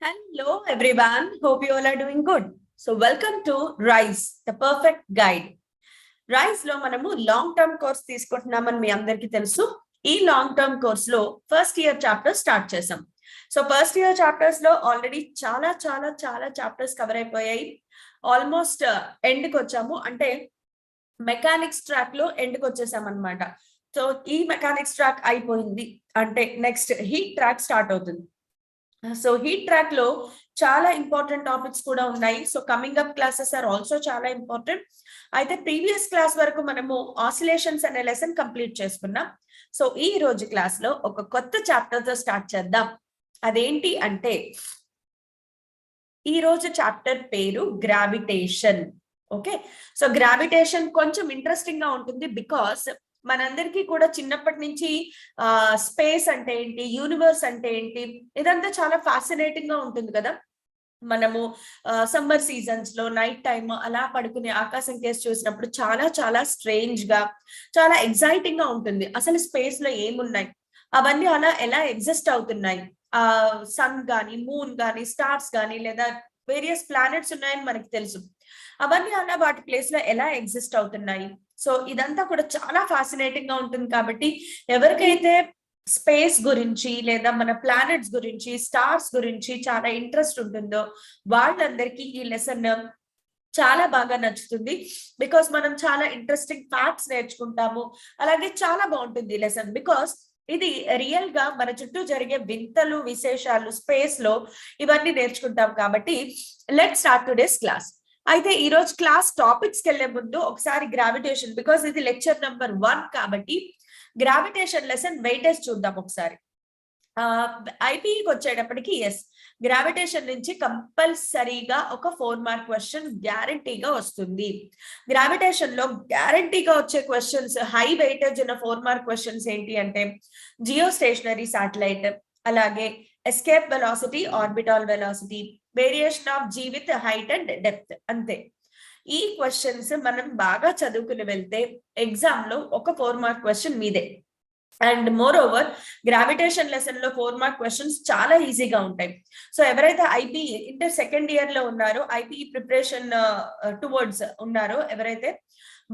Hello, everyone. Hope you all are doing good. So, welcome to Rise, the perfect guide. Rice లో మనము long term course తీసుకుంటున్నామని మీ అందరికీ తెలుసు. ఈ long term course లో first year chapter start చేసాం. So first year chapters లో already చాలా చాలా చాలా చాప్టర్స్ కవర్ అయిపోయాయి. ఆల్మోస్ట్ ఎండ్కి వచ్చాము, అంటే మెకానిక్స్ ట్రాక్ లో ఎండ్కి వచ్చేసాం అనమాట. సో ఈ మెకానిక్స్ ట్రాక్ అయిపోయింది అంటే నెక్స్ట్ హీట్ ట్రాక్ స్టార్ట్ అవుతుంది. సో హీట్ ట్రాక్ లో చాలా ఇంపార్టెంట్ టాపిక్స్ కూడా ఉన్నాయి. So coming up classes are also చాలా ఇంపార్టెంట్. అయితే ప్రీవియస్ క్లాస్ వరకు మనము ఆసిలేషన్స్ అనే లెసన్ కంప్లీట్ చేసుకున్నాం. సో ఈ రోజు క్లాస్ లో ఒక కొత్త చాప్టర్ తో స్టార్ట్ చేద్దాం. అదేంటి అంటే ఈ రోజు చాప్టర్ పేరు గ్రావిటేషన్. ఓకే, సో గ్రావిటేషన్ కొంచెం ఇంట్రెస్టింగ్ గా ఉంటుంది బికాస్ మనందరికీ కూడా చిన్నప్పటి నుంచి స్పేస్ అంటే ఏంటి, యూనివర్స్ అంటే ఏంటి, ఇదంతా చాలా ఫ్యాసినేటింగ్ గా ఉంటుంది కదా. మనము సమ్మర్ సీజన్స్ లో నైట్ టైమ్ అలా పడుకునే ఆకాశం కేసు చూసినప్పుడు చాలా చాలా స్ట్రేంజ్ గా, చాలా ఎగ్జైటింగ్ గా ఉంటుంది. అసలు స్పేస్ లో ఏమున్నాయి, అవన్నీ అలా ఎలా ఎగ్జిస్ట్ అవుతున్నాయి, సన్ గాని, మూన్ గాని, స్టార్స్ గాని, లేదా వేరియస్ ప్లానెట్స్ ఉన్నాయని మనకి తెలుసు. అవన్నీ అలా వాటి ప్లేస్ లో ఎలా ఎగ్జిస్ట్ అవుతున్నాయి. సో ఇదంతా కూడా చాలా ఫ్యాసినేటింగ్ గా ఉంటుంది. కాబట్టి ఎవరికైతే స్పేస్ గురించి లేదా మన ప్లానెట్స్ గురించి, స్టార్స్ గురించి చాలా ఇంట్రెస్ట్ ఉంటుందో వాళ్ళందరికీ ఈ లెసన్ చాలా బాగా నచ్చుతుంది. బికాస్ మనం చాలా ఇంట్రెస్టింగ్ ఫ్యాక్ట్స్ నేర్చుకుంటాము. అలాగే చాలా బాగుంటుంది ఈ లెసన్ బికాస్ ఇది రియల్ గా మన చుట్టూ జరిగే వింతలు, విశేషాలు స్పేస్ లో ఇవన్నీ నేర్చుకుంటాం. కాబట్టి లెట్స్ స్టార్ట్ టుడేస్ క్లాస్. అయితే ఈ రోజు క్లాస్ టాపిక్స్ కి వెళ్లే ముందు ఒకసారి గ్రావిటేషన్, బికాస్ ఇది లెక్చర్ నెంబర్ 1 కాబట్టి గ్రావిటేషన్ లెసన్ వెయిటేజ్ చూద్దాం ఒకసారి. ఐపీకి వచ్చేటప్పటికి ఎస్, గ్రావిటేషన్ నుంచి కంపల్సరీగా ఒక 4 మార్క్ క్వశ్చన్ గ్యారంటీగా వస్తుంది. గ్రావిటేషన్ లో గ్యారంటీగా వచ్చే క్వశ్చన్స్, హై వెయిటేజ్ ఉన్న 4 మార్క్ క్వశ్చన్స్ ఏంటి అంటే జియో స్టేషనరీ శాటిలైట్, అలాగే escape velocity, orbital velocity, variation of g with height and depth. అంతే. ఈ క్వశ్చన్స్ మనం బాగా చదువుకుని వెళ్తే ఎగ్జామ్ లో ఒక 4 మార్క్ క్వశ్చన్ మీదే. And more over gravitation lesson లో 4 మార్క్ క్వశ్చన్స్ చాలా ఈజీగా ఉంటాయి. సో ఎవరైతే ఐపీ ఇంటర్ సెకండ్ ఇయర్ లో ఉన్నారో, ఐపీ ప్రిపరేషన్ టువర్డ్స్ ఉన్నారో ఎవరైతే,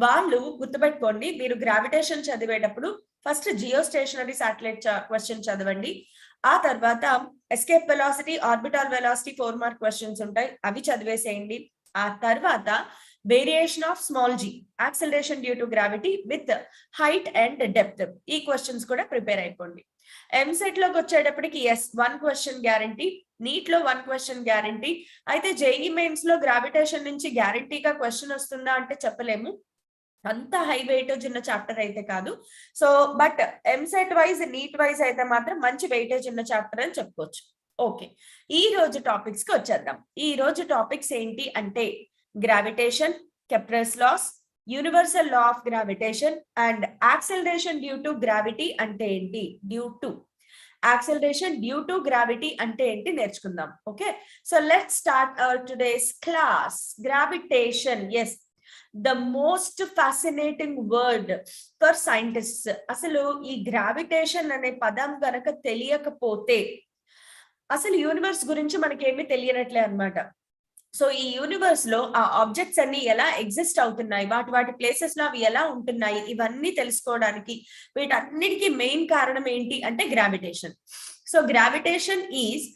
వాళ్ళు గుర్తుపెట్టుకోండి, మీరు గ్రావిటేషన్ చదివేటప్పుడు first geostationary satellite question చదవండి. ఆ తర్వాత escape velocity, orbital velocity 4 mark questions ఉంటాయి, అవి చదివేసేయండి. ఆ తర్వాత variation of small g, acceleration due to gravity with height and depth, ఈ క్వశ్చన్స్ కూడా ప్రిపేర్ అయిపోండి. ఎంసెట్ లోకి వచ్చేటప్పటికి ఎస్, 1 క్వశ్చన్ గ్యారంటీ, నీట్ లో 1 క్వశ్చన్ గ్యారంటీ. అయితే జేఈ మెయిన్స్ లో గ్రావిటేషన్ నుంచి గ్యారంటీగా క్వశ్చన్ వస్తుందా అంటే చెప్పలేము, అంత హై వెయిటేజ్ ఉన్న చాప్టర్ అయితే కాదు. So but EAMCET wise, NEET wise అయితే మాత్రం మంచి వెయిటేజ్ ఉన్న చాప్టర్ అని చెప్పుకోవచ్చు. ఓకే, ఈ రోజు టాపిక్స్ కి వచ్చేద్దాం. ఈ రోజు టాపిక్స్ ఏంటి అంటే gravitation, Kepler's laws, universal law of gravitation and acceleration due to gravity అంటే ఏంటి, due to acceleration due to gravity అంటే ఏంటి నేర్చుకుందాం. Okay, so let's start our today's class. Gravitation, yes, the most fascinating word for scientist. అసలు ఈ gravitation అనే పదం గనక తెలియకపోతే అసలు యూనివర్స్ గురించి మనకేమీ తెలియనట్లే అనమాట. సో ఈ యూనివర్స్ లో ఆ ఆబ్జెక్ట్స్ అన్ని ఎలా ఎగ్జిస్ట్ అవుతున్నాయి, వాటి ప్లేసెస్ లో అవి ఎలా ఉంటున్నాయి, ఇవన్నీ తెలుసుకోవడానికి వీటన్నిటికీ మెయిన్ కారణం ఏంటి అంటే gravitation. So gravitation is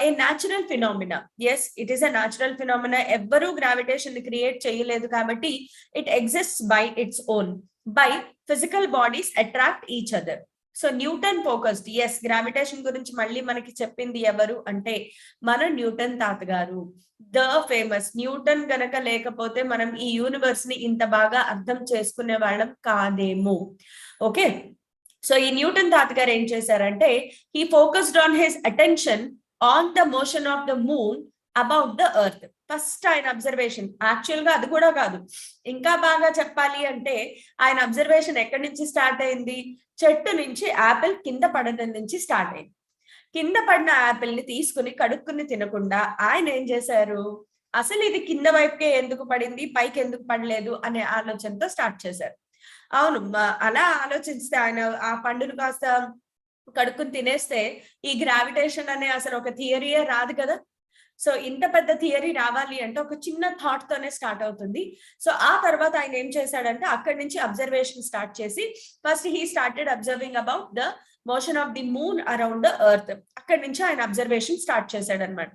a natural phenomena. Yes, it is a natural phenomena. ఎవ్వరూ గ్రావిటేషన్ ని క్రియేట్ చేయలేదు కాబట్టి it exists by its own, by physical bodies attract each other. So Newton focused. Yes, gravitation గురించి మళ్ళీ మనకి చెప్పింది ఎవరు అంటే మన న్యూటన్ తాతగారు, ద ఫేమస్. న్యూటన్ గనక లేకపోతే మనం ఈ యూనివర్స్ ని ఇంత బాగా అర్థం చేసుకునే వాళ్ళం కాదేమో. ఓకే, సో ఈ న్యూటన్ తాతగారు ఏం చేశారంటే he focused on his attention on the motion of the moon about the earth. First ఆయన అబ్జర్వేషన్, యాక్చువల్ గా అది కూడా కాదు, ఇంకా బాగా చెప్పాలి అంటే ఆయన అబ్జర్వేషన్ ఎక్కడి నుంచి స్టార్ట్ అయింది, చెట్టు నుంచి యాపిల్ కింద పడడం నుంచి స్టార్ట్ అయింది. కింద పడిన యాపిల్ ని తీసుకుని కడుక్కుని తినకుండా ఆయన ఏం చేశారు, అసలు ఇది కింద వైపుకే ఎందుకు పడింది, పైకి ఎందుకు పడలేదు అనే ఆలోచనతో స్టార్ట్ చేశారు. అవును, అలా ఆలోచిస్తే ఆయన ఆ పండును కాస్త కడుక్కుని తినేస్తే ఈ గ్రావిటేషన్ అనే అసలు ఒక థియరీయే రాదు కదా. సో ఇంత పెద్ద థియరీ రావాలి అంటే ఒక చిన్న థాట్ తోనే స్టార్ట్ అవుతుంది. సో ఆ తర్వాత ఆయన ఏం చేశాడంటే అక్కడి నుంచి అబ్జర్వేషన్ స్టార్ట్ చేసి first he started observing about the motion of the moon around the earth. అక్కడి నుంచి ఆయన అబ్జర్వేషన్ స్టార్ట్ చేశాడు అనమాట.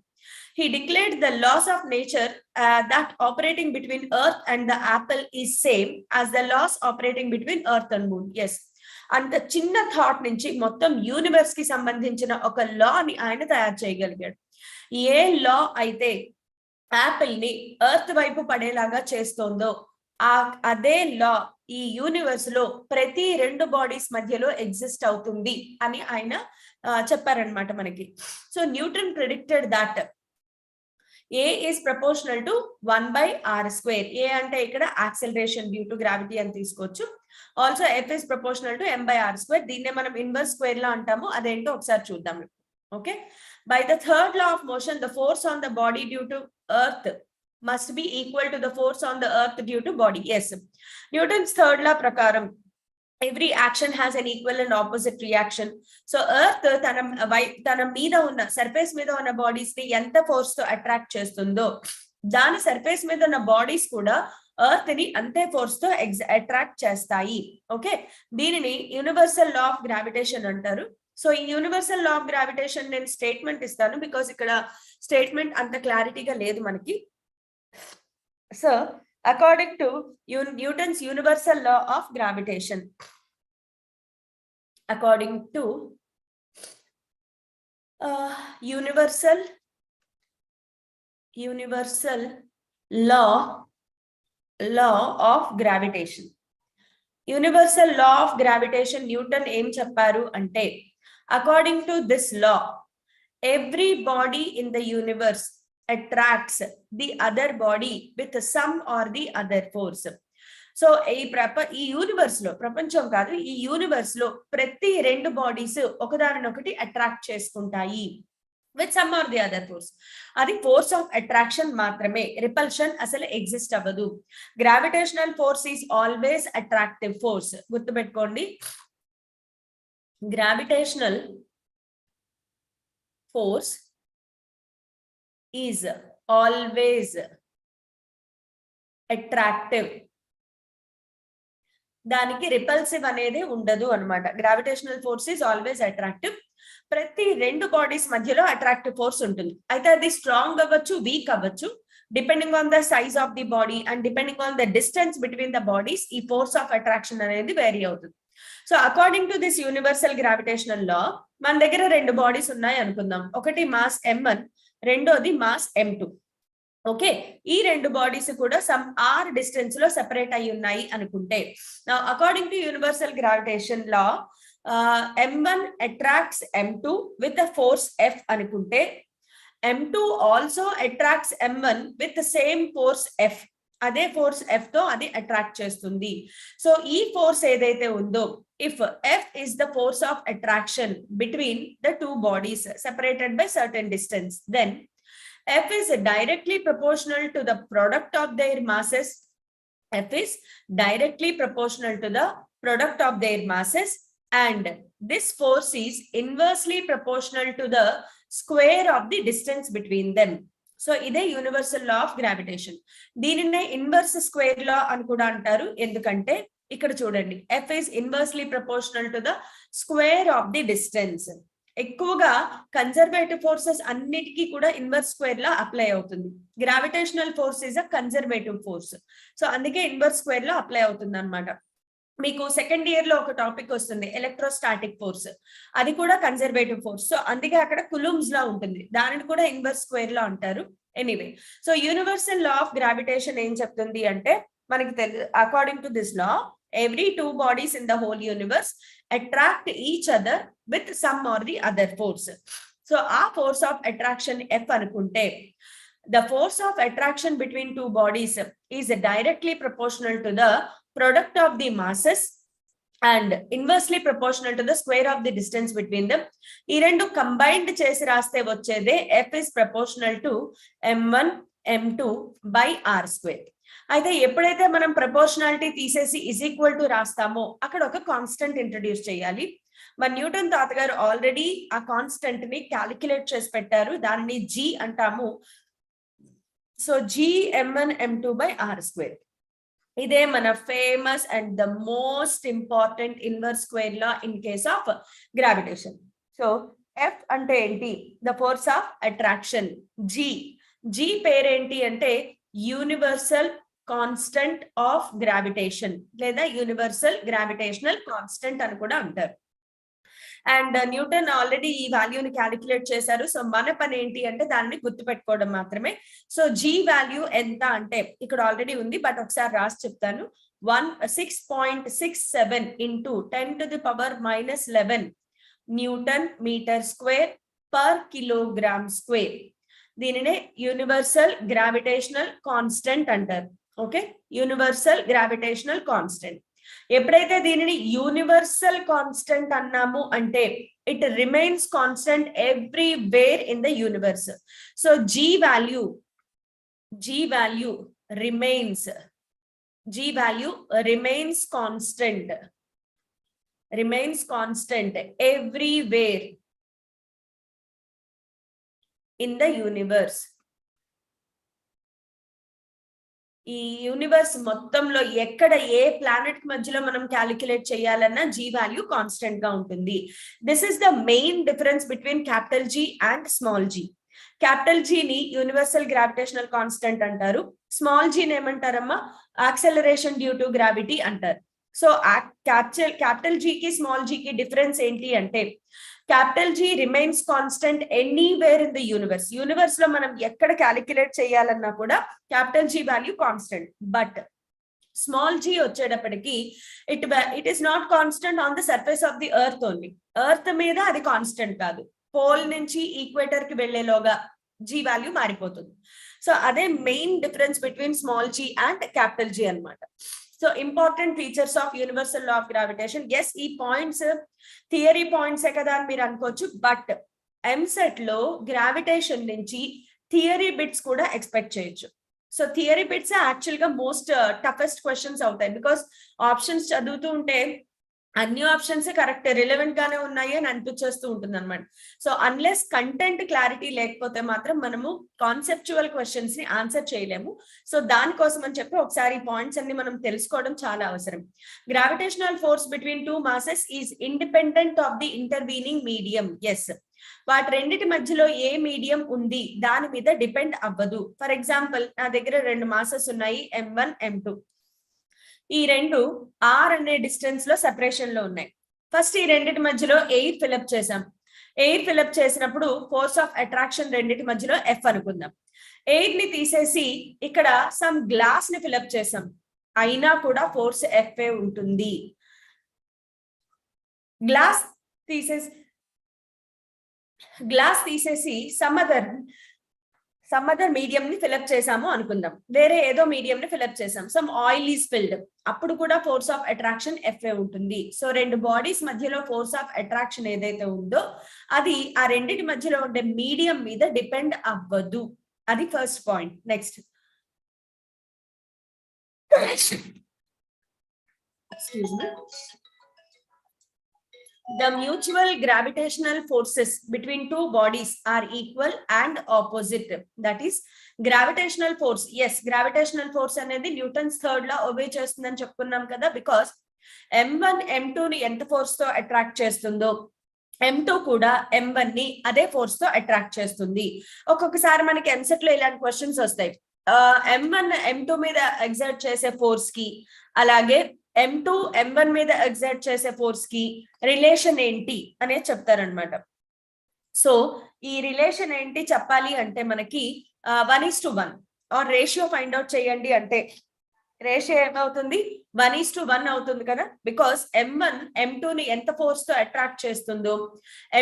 He declared the laws of nature that operating between earth and the apple is same as the laws operating between earth and moon. Yes, అంత చిన్న thought నుంచి మొత్తం universe కి సంబంధించిన ఒక లా ని ఆయన తయారు చేయగలిగాడు. ఏ లా అయితే యాపిల్ ని ఎర్త్ వైపు పడేలాగా చేస్తోందో అదే లా ఈ యూనివర్స్ లో ప్రతి రెండు బాడీస్ మధ్యలో ఎగ్జిస్ట్ అవుతుంది అని ఆయన చెప్పారనమాట మనకి. So Newton predicted that A is proportional to 1/r square. A అంటే ఇక్కడ యాక్సెలరేషన్ డ్యూ టు గ్రావిటీ అని తీసుకోవచ్చు. Also F is proportional to m/r square. దీన్నే మనం ఇన్వర్స్ స్క్వేర్ లా అంటాము. అదేంటో ఒకసారి చూద్దాం. Okay, by the third law of motion the force on the body due to earth must be equal to the force on the earth due to body. Yes, Newton's third law ప్రకారం every action has an equal and opposite reaction. So earth తన మీద ఉన్న surface మీద ఉన్న bodies ని ఎంత force తో attract చేస్తుందో దాని సర్ఫేస్ మీద ఉన్న బాడీస్ కూడా ఎర్త్ ని అంతే ఫోర్స్ తో అట్రాక్ట్ చేస్తాయి. ఓకే, దీనిని యూనివర్సల్ లా ఆఫ్ గ్రావిటేషన్ అంటారు. సో ఈ యూనివర్సల్ లా ఆఫ్ గ్రావిటేషన్ నేను స్టేట్మెంట్ ఇస్తాను బికాస్ ఇక్కడ స్టేట్మెంట్ అంత క్లారిటీగా లేదు మనకి. So according to Newton's universal law of gravitation, according to universal law of gravitation, universal law of gravitation Newton ఏం చెప్పారు అంటే according to this law every body in the universe attracts the other body with some or the other force. So ఈ universe లో, ప్రపంచం కాదు, ఈ universe లో ప్రతి రెండు బాడీస్ ఒకదానినొకటి అట్రాక్ట్ చేసుకుంటాయి with some or the other force. అది ఫోర్స్ ఆఫ్ అట్రాక్షన్ మాత్రమే, రిపల్షన్ అసలు ఎగ్జిస్ట్ అవ్వదు. Gravitational force is always attractive force. గుర్తుపెట్టుకోండి, gravitational force is always attractive. దానికి రిపల్సివ్ అనేది ఉండదు అన్నమాట. Gravitational force is always attractive. ప్రతి రెండు బాడీస్ మధ్యలో అట్రాక్టివ్ ఫోర్స్ ఉంటుంది. అయితే అది స్ట్రాంగ్ అవ్వచ్చు, వీక్ అవ్వచ్చు, depending on the size of the body and depending on the distance between the bodies ఈ ఫోర్స్ ఆఫ్ అట్రాక్షన్ అనేది వేరీ అవుతుంది. So according to this universal gravitational law మన దగ్గర రెండు బాడీస్ ఉన్నాయి అనుకుందాం. ఒకటి మాస్ m1, రెండోది మాస్ m2. ఓకే, ఈ రెండు బాడీస్ కూడా సమ్ r డిస్టెన్స్ లో సెపరేట్ అయి ఉన్నాయి అనుకుంటే, according to universal gravitation law m1 attracts m2 with a force F అనుకుంటే m2 also attracts m1 with same force F. అదే ఫోర్స్ F తో అది అట్రాక్ట్ చేస్తుంది. సో ఈ ఫోర్స్ ఏదైతే ఉందో, if F is the force of attraction between the two bodies separated by certain distance, then F is directly proportional to the product of their masses. F is directly proportional to the product of their masses and this force is inversely proportional to the square of the distance between them. So ఇదే universal law of gravitation. దీనినే inverse square లా అని కూడా అంటారు. ఎందుకంటే ఇక్కడ చూడండి, F is inversely proportional to the square of the distance. ఎక్కువగా conservative forces అన్నిటికీ కూడా ఇన్వర్స్ స్క్వేర్ లా అప్లై అవుతుంది. Gravitational force is a conservative force. So అందుకే ఇన్వర్స్ స్క్వేర్ లా అప్లై అవుతుంది అన్నమాట. మీకు సెకండ్ ఇయర్ లో ఒక టాపిక్ వస్తుంది, ఎలక్ట్రోస్టాటిక్ ఫోర్స్. అది కూడా కన్జర్వేటివ్ ఫోర్స్. సో అందుకే అక్కడ కులూమ్స్ లా ఉంటుంది, దానిని కూడా ఇన్వర్స్ స్క్వేర్ లా అంటారు. Anyway, so universal law of gravitation ఏం చెప్తుంది అంటే మనకి according to this law every two bodies in the whole universe attract each other with some or the other force. So a force of attraction F anukunte the force of attraction between two bodies is directly proportional to the product of the masses and inversely proportional to the square of the distance between them. ఈ రెండు combined చేసి రాస్తే వచ్చేదే F is proportional to m1 m2 by r square. అయితే ఎప్పుడైతే మనం proportionality తీసేసి is equal to రాస్తామో అక్కడ ఒక కాన్స్టెంట్ ఇంట్రడ్యూస్ చేయాలి. మరి న్యూటన్ తాతగారు ఆల్రెడీ ఆ కాన్స్టెంట్ ని క్యాలిక్యులేట్ చేసి పెట్టారు, దానిని జీ అంటాము. So Gm1m2/r². ఇదే మన famous and the most important inverse square law in case of gravitation. So F అంటే ఏంటి? The force of attraction. G పేరేంటి అంటే యూనివర్సల్ కాన్స్టెంట్ ఆఫ్ గ్రావిటేషన్ లేదా యూనివర్సల్ గ్రావిటేషనల్ కాన్స్టెంట్ అని కూడా అంటారు. అండ్ న్యూటన్ ఆల్రెడీ ఈ వాల్యూని క్యాలిక్యులేట్ చేశారు. సో మన పని ఏంటి అంటే దాన్ని గుర్తుపెట్టుకోవడం మాత్రమే. సో జీ వాల్యూ ఎంత అంటే ఇక్కడ ఆల్రెడీ ఉంది, బట్ ఒకసారి రాసి చెప్తాను. 6.67 into 10⁻⁻11 newton metre square per kilogram square. దీనినే యూనివర్సల్ గ్రావిటేషనల్ కాన్స్టెంట్ అంటారు. Okay, universal gravitational constant. ఎప్పుడైతే దీనిని యూనివర్సల్ కాన్స్టెంట్ అన్నాము అంటే it remains constant everywhere in the universe. So G value remains constant everywhere in the universe. ఈ universe మొత్తంలో ఎక్కడ ఏ planet మధ్యలో మనం క్యాలిక్యులేట్ చేయాలన్నా జీ వాల్యూ కాన్స్టెంట్ గా ఉంటుంది. This is the main difference between capital G and small G. Capital జీని universal gravitational constant అంటారు, స్మాల్ జీని ఏమంటారమ్మా? యాక్సెలరేషన్ డ్యూ టు గ్రావిటీ అంటారు. సో క్యాపిటల్ జీకి స్మాల్ జీకి డిఫరెన్స్ ఏంటి అంటే capital G remains constant anywhere in the universe. Universe లో మనం ఎక్కడ క్యాలిక్యులేట్ చేయాలన్నా కూడా capital G value constant. But small G వచ్చేటప్పటికి it is not constant on the surface of the earth only. Earth మీద అది కాన్స్టెంట్ కాదు, పోల్ నుంచి ఈక్వేటర్ కి వెళ్లేలోగా జీ వాల్యూ మారిపోతుంది. సో అదే main difference between small G and capital G అన్నమాట. So important features of universal law of gravitation. Yes, ఈ పాయింట్స్ థియరీ పాయింట్స్ కదా అని మీరు అనుకోవచ్చు, బట్ ఎంసెట్ లో గ్రావిటేషన్ నుంచి థియరీ బిట్స్ కూడా ఎక్స్పెక్ట్ చేయొచ్చు. సో థియరీ బిట్స్ యాక్చువల్ గా మోస్ట్ టఫెస్ట్ క్వశ్చన్స్ అవుతాయి, బికాస్ ఆప్షన్స్ చదువుతూ ఉంటే అన్ని ఆప్షన్స్ కరెక్ట్ రిలవెంట్ గానే ఉన్నాయి అని అనిపించేస్తూ ఉంటుంది అనమాట. సో అన్లెస్ కంటెంట్ క్లారిటీ లేకపోతే మాత్రం మనము కాన్సెప్చువల్ క్వశ్చన్స్ ని ఆన్సర్ చేయలేము. సో దానికోసం అని చెప్పి ఒకసారి పాయింట్స్ అన్ని మనం తెలుసుకోవడం చాలా అవసరం. Gravitational force between two masses is independent of the intervening medium. Yes, వాటి రెండిటి మధ్యలో ఏ మీడియం ఉంది దాని మీద డిపెండ్ అవ్వదు. ఫర్ ఎగ్జాంపుల్, నా దగ్గర రెండు మాసెస్ ఉన్నాయి, M1 M2. ఈ రెండు ఆర్ అనే డిస్టెన్స్ లో సెపరేషన్ లో ఉన్నాయి. ఫస్ట్ ఈ రెండింటి మధ్యలో ఎయిర్ ఫిలప్ చేసాం. ఎయిర్ ఫిలప్ చేసినప్పుడు ఫోర్స్ ఆఫ్ అట్రాక్షన్ రెండింటి మధ్యలో ఎఫ్ అనుకుందాం. ఎయిర్ ని తీసేసి ఇక్కడ సమ్ గ్లాస్ ని ఫిలప్ చేసాం, అయినా కూడా ఫోర్స్ ఎఫ్ ఉంటుంది. గ్లాస్ తీసేసి సమ్ అదర్ మీడియం ని ఫిలప్ చేసాము అనుకుందాం, వేరే ఏదో మీడియం ని ఫిలప్ చేసాం, సమ్ ఆయిల్ ఈస్ ఫిల్డ్, అప్పుడు కూడా ఫోర్స్ ఆఫ్ అట్రాక్షన్ ఎఫ్ఏ ఉంటుంది. సో రెండు బాడీస్ మధ్యలో ఫోర్స్ ఆఫ్ అట్రాక్షన్ ఏదైతే ఉందో అది ఆ రెండింటి మధ్యలో ఉండే మీడియం మీద డిపెండ్ అవ్వదు. అది first point. Next, excuse me, the mutual gravitational forces between two bodies are equal and opposite. That is gravitational force. Yes, gravitational force అనేది న్యూటన్స్ థర్డ్ లా ఒబే చేస్తుందని చెప్పుకున్నాం కదా, బికాస్ M1 M2 ని ఎంత force తో attract చేస్తుందో M2 కూడా M1 ని అదే ఫోర్స్ తో అట్రాక్ట్ చేస్తుంది. ఒక్కొక్కసారి మనకి ఎంసెట్ లో ఇలాంటి క్వశ్చన్స్ వస్తాయి. M1 M2 మీద ఎగ్జర్ట్ చేసే ఫోర్స్ కి అలాగే M2 M1 మీద ఎగ్జర్ట్ చేసే ఫోర్స్ కి రిలేషన్ ఏంటి అనేది చెప్తారనమాట. సో ఈ రిలేషన్ ఏంటి చెప్పాలి అంటే మనకి 1:1 ఆర్ రేషియో ఫైండ్ అవుట్ చేయండి అంటే రేషియో ఏమవుతుంది? 1:1 అవుతుంది కదా, బికాస్ M1 M2 ని ఎంత ఫోర్స్ తో అట్రాక్ట్ చేస్తుందో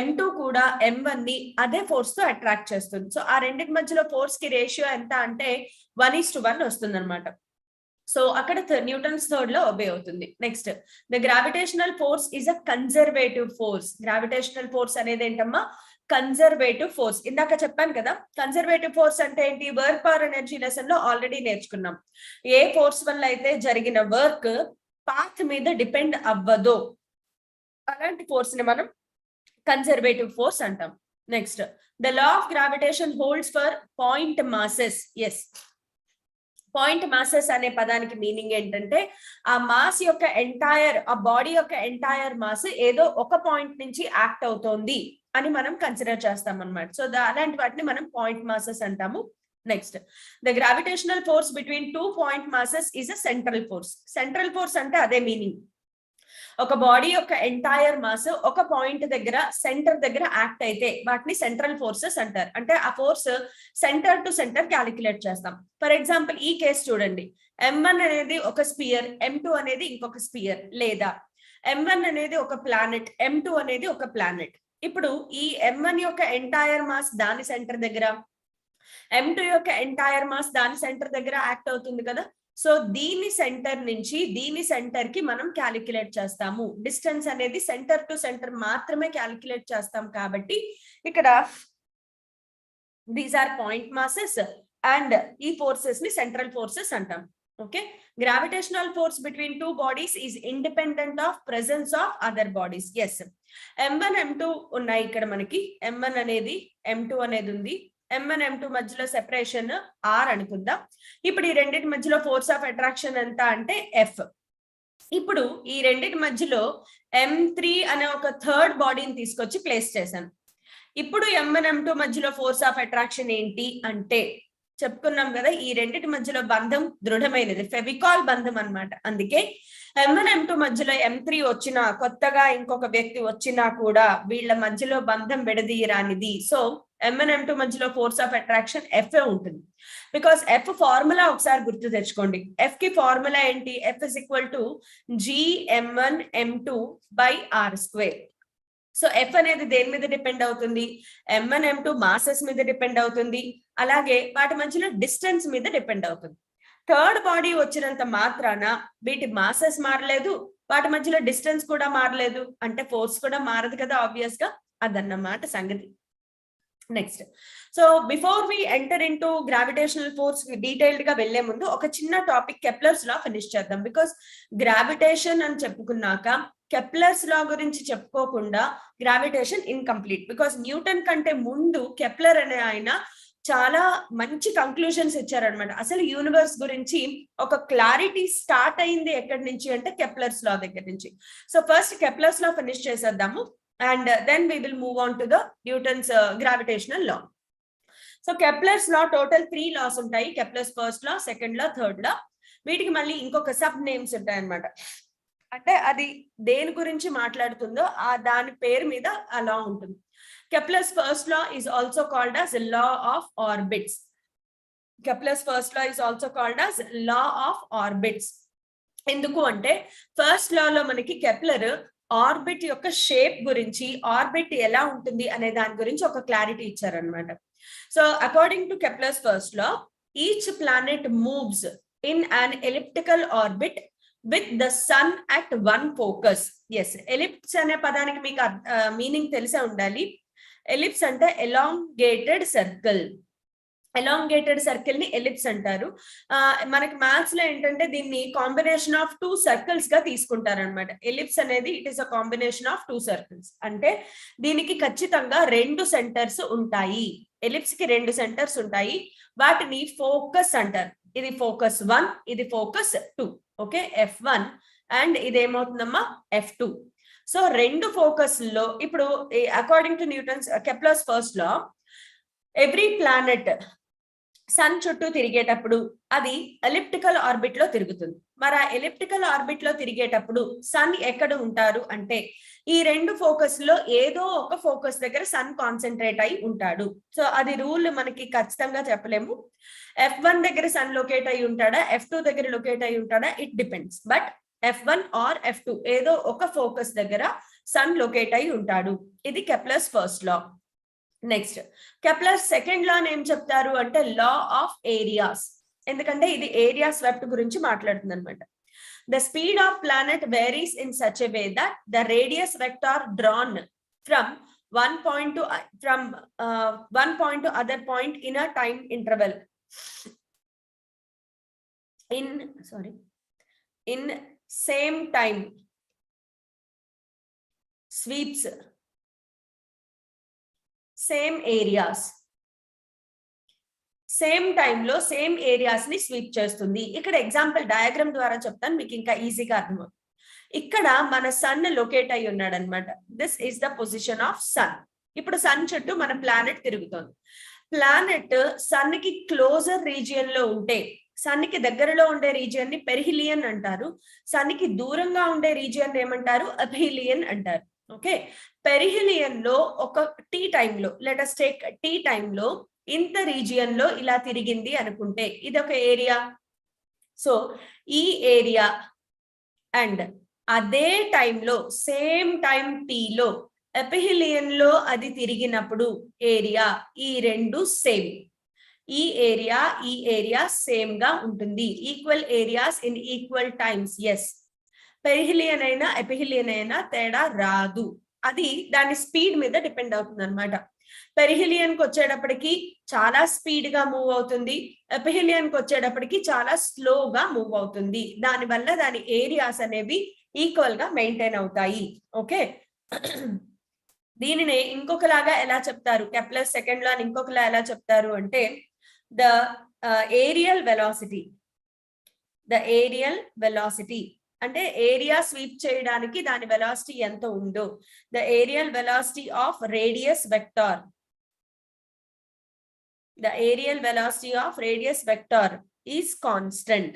M2 కూడా M1 ని అదే ఫోర్స్ తో అట్రాక్ట్ చేస్తుంది. సో ఆ రెండింటి మధ్యలో ఫోర్స్ కి రేషియో ఎంత అంటే 1:1 వస్తుంది అనమాట. సో అక్కడ న్యూటన్స్ థర్డ్ లో ఒబే అవుతుంది. Next, the gravitational force is a conservative force. Gravitational force అనేది ఏంటమ్మా? Conservative force. ఇందాక చెప్పాను కదా, కన్జర్వేటివ్ ఫోర్స్ అంటే ఏంటి? వర్క్ పవర్ ఎనర్జీ లెసన్ లో ఆల్రెడీ నేర్చుకున్నాం. ఏ ఫోర్స్ వల్ల అయితే జరిగిన వర్క్ పాత్ మీద డిపెండ్ అవ్వదో అలాంటి ఫోర్స్ ని మనం కన్జర్వేటివ్ ఫోర్స్ అంటాం. Next, the law of gravitation holds for point masses. Yes, point masses అనే పదానికి మీనింగ్ ఏంటంటే ఆ మాస్ యొక్క ఎంటైర్, ఆ బాడీ యొక్క ఎంటైర్ మాస్ ఏదో ఒక పాయింట్ నుంచి యాక్ట్ అవుతోంది అని మనం కన్సిడర్ చేస్తాం అనమాట. సో అలాంటి వాటిని మనం పాయింట్ మాసెస్ అంటాము. Next, the gravitational force between 2 point masses is a central force. Central force అంటే అదే మీనింగ్. ఒక బాడీ యొక్క ఎంటైర్ మాస్ ఒక పాయింట్ దగ్గర, సెంటర్ దగ్గర యాక్ట్ అయితే వాటిని సెంట్రల్ ఫోర్సెస్ అంటారు. అంటే ఆ force centre to centre calculate చేస్తాం. ఫర్ ఎగ్జాంపుల్ ఈ కేసు చూడండి, M1 అనేది ఒక స్పియర్, M2 అనేది ఇంకొక స్పియర్, లేదా M1 అనేది ఒక ప్లానెట్, M2 అనేది ఒక ప్లానెట్. ఇప్పుడు ఈ M1 యొక్క ఎంటైర్ మాస్ దాని సెంటర్ దగ్గర, M2 యొక్క ఎంటైర్ మాస్ దాని సెంటర్ దగ్గర యాక్ట్ అవుతుంది కదా. సో దీని సెంటర్ నుంచి దీని సెంటర్ కి మనం క్యాలిక్యులేట్ చేస్తాము. డిస్టెన్స్ అనేది సెంటర్ టు సెంటర్ మాత్రమే క్యాలిక్యులేట్ చేస్తాం కాబట్టి ఇక్కడ these are point masses and ఈ ఫోర్సెస్ ని సెంట్రల్ ఫోర్సెస్ అంటాం. Okay, gravitational force between 2 bodies is independent of presence of other bodies. Yes, M1 M2 ఉన్నాయి ఇక్కడ మనకి. M1 అనేది M2 అనేది ఉంది. M1 M2 మధ్యలో సెపరేషన్ R అనుకుందాం. ఇప్పుడు ఈ రెండింటి మధ్యలో ఫోర్స్ ఆఫ్ అట్రాక్షన్ ఎంత అంటే F. ఇప్పుడు ఈ రెండింటి మధ్యలో M3 అనే ఒక థర్డ్ బాడీని తీసుకొచ్చి ప్లేస్ చేశాను. ఇప్పుడు M1 M2 మధ్యలో ఫోర్స్ ఆఫ్ అట్రాక్షన్ ఏంటి అంటే చెప్పుకున్నాం కదా, ఈ రెండింటి మధ్యలో బంధం దృఢమైనది, ఫెవికాల్ బంధం అన్నమాట. అందుకే M1 M2 మధ్యలో M3 వచ్చినా, కొత్తగా ఇంకొక వ్యక్తి వచ్చినా కూడా వీళ్ళ మధ్యలో బంధం విడదీయరానిది. సో M1 M2 మధ్యలో ఫోర్స్ ఆఫ్ అట్రాక్షన్ F ఉంటుంది. బికాస్ F ఫార్ములా ఒకసారి గుర్తు తెచ్చుకోండి. F కి ఫార్ములా ఏంటి? F is equal to Gm1 M2 by R². So F అనేది దేని మీద డిపెండ్ అవుతుంది? M1 M2 మాసెస్ మీద డిపెండ్ అవుతుంది, అలాగే వాటి మధ్యలో డిస్టెన్స్ మీద డిపెండ్ అవుతుంది. థర్డ్ బాడీ వచ్చినంత మాత్రాన వీటి మాసెస్ మారలేదు, వాటి మధ్యలో డిస్టెన్స్ కూడా మారలేదు, అంటే ఫోర్స్ కూడా మారదు కదా ఆబ్వియస్ గా. అదన్నమాట సంగతి. Next, so before we enter into gravitational force detailed గా వెళ్లే ముందు ఒక చిన్న టాపిక్ కెప్లర్స్ లా ఫినిష్ చేద్దాం. బికాస్ గ్రావిటేషన్ అని చెప్పుకున్నాక కెప్లర్స్ లా గురించి చెప్పుకోకుండా గ్రావిటేషన్ ఇన్కంప్లీట్. బికాస్ న్యూటన్ కంటే ముందు కెప్లర్ అనే ఆయన చాలా మంచి కంక్లూషన్స్ ఇచ్చారనమాట. అసలు యూనివర్స్ గురించి ఒక క్లారిటీ స్టార్ట్ అయింది ఎక్కడి నుంచి అంటే కెప్లర్స్ లా దగ్గర నుంచి. So first Kepler's law finish చేసేద్దాము and then we will move on to the Newton's gravitational law. So Kepler's law total 3 laws ఉంటాయి. Kepler's first law, second law, third law. వీటికి మళ్ళీ ఇంకొక సబ్ నేమ్స్ ఉంటాయి అన్నమాట. అంటే అది దేని గురించి మాట్లాడుతుందో ఆ దాని పేరు మీద ఆ లా ఉంటుంది. Kepler's first law is also called as law of orbits. Kepler's first law is also called as law of orbits. ఎందుకు అంటే ఫస్ట్ లా లో మనకి కెప్లర్ ఆర్బిట్ యొక్క షేప్ గురించి, ఆర్బిట్ ఎలా ఉంటుంది అనే దాని గురించి ఒక క్లారిటీ ఇచ్చారనమాట. So according to Kepler's first law, each planet moves in an elliptical orbit with the sun at one focus. Yes, ellipse అనే పదానికి మీకు మీనింగ్ తెలిసే ఉండాలి. ఎలిప్స్ అంటే ఎలాంగేటెడ్ సర్కిల్. ఎలాంగేటెడ్ సర్కిల్ ని ఎలిప్స్ అంటారు. మనకి మ్యాథ్స్ లో ఏంటంటే దీన్ని కాంబినేషన్ ఆఫ్ 2 సర్కిల్స్ గా తీసుకుంటారు అనమాట. ఎలిప్స్ అనేది it is a combination of 2 circles. అంటే దీనికి ఖచ్చితంగా 2 సెంటర్స్ ఉంటాయి. ఎలిప్స్ కి 2 సెంటర్స్ ఉంటాయి, వాటిని ఫోకస్ అంటారు. ఇది ఫోకస్ 1, ఇది ఫోకస్ 2. ఓకే, F1 అండ్ ఇదేమవుతుందమ్మా F2. సో 2 ఫోకస్ లో ఇప్పుడు according to Newton's Kepler's first law, every planet sun చుట్టూ తిరిగేటప్పుడు అది ఎలిప్టికల్ ఆర్బిట్ లో తిరుగుతుంది. మరి ఆ ఎలిప్టికల్ ఆర్బిట్ లో తిరిగేటప్పుడు సన్ ఎక్కడ ఉంటారు అంటే ఈ 2 ఫోకస్ లో ఏదో ఒక ఫోకస్ దగ్గర సన్ కాన్సన్ట్రేట్ అయి ఉంటాడు. సో అది రూల్ మనకి ఖచ్చితంగా చెప్పలేము. F1 దగ్గర సన్ లొకేట్ అయి ఉంటాడా, F2 దగ్గర లొకేట్ అయి ఉంటాడా, it depends. But F1 are F2 ఏదో ఒక ఫోకస్ దగ్గర సన్ లొకేట్ అయి ఉంటాడు. ఇది కెప్లర్స్ ఫస్ట్ లా. నెక్స్ట్, కెప్లర్ సెకండ్ లా ఏం చెప్తారు అంటే లా ఆఫ్ ఏరియాస్. ఎందుకంటే ఇది ఏరియా స్వెప్ట్ గురించి మాట్లాడుతుంది అనమాట. The speed of planet varies in such a way that the radius vector drawn from one point to other point in a time interval in same time sweeps same areas, same టైంలో same areas ని sweep చేస్తుంది. ఇక్కడ example diagram ద్వారా చెప్తాను, మీకు ఇంకా ఈజీగా అర్థమవుతుంది. ఇక్కడ మన సన్ లొకేట్ అయి ఉన్నాడు అనమాట. This is the position of sun. ఇప్పుడు సన్ చుట్టూ మన ప్లానెట్ తిరుగుతుంది. ప్లానెట్ సన్ కి క్లోజర్ రీజియన్ లో ఉంటే, సన్ కి దగ్గరలో ఉండే రీజియన్ ని పెరిహిలియన్ అంటారు, సన్ కి దూరంగా ఉండే రీజియన్ ఏమంటారు, అభిలియన్ అంటారు. ఓకే, పెరిహిలియన్ లో ఒక టీ టైంలో, లెట్ us టేక్ టీ టైంలో ఇంత రీజియన్ లో ఇలా తిరిగింది అనుకుంటే ఇది ఒక ఏరియా. సో ఈ ఏరియా అండ్ అదే టైంలో సేమ్ టైం టీలో ఎపిహిలియన్ లో అది తిరిగినప్పుడు ఏరియా, ఈ రెండు సేమ్. ఈ ఏరియా సేమ్ గా ఉంటుంది. Equal areas in equal times. Yes, perihelion అయినా ఎపిహిలియన్ అయినా తేడా రాదు. అది దాని స్పీడ్ మీద డిపెండ్ అవుతుంది అనమాట. పెరిహిలియన్ కి వచ్చేటప్పటికి చాలా స్పీడ్ గా మూవ్ అవుతుంది, ఎపిహిలియన్ కి వచ్చేటప్పటికి చాలా స్లోగా మూవ్ అవుతుంది. దానివల్ల దాని ఏరియాస్ అనేవి ఈక్వల్ గా మెయింటైన్ అవుతాయి. ఓకే, దీనిని ఇంకొకలాగా ఎలా చెప్తారు, కెప్లర్ సెకండ్ లా ఇంకొకలా ఎలా చెప్తారు అంటే ద ఏరియల్ వెలాసిటీ అంటే ఏరియా స్వీప్ చేయడానికి దాని వెలాసిటీ ఎంత ఉందో, the aerial velocity of radius vector, the aerial velocity of radius vector is constant.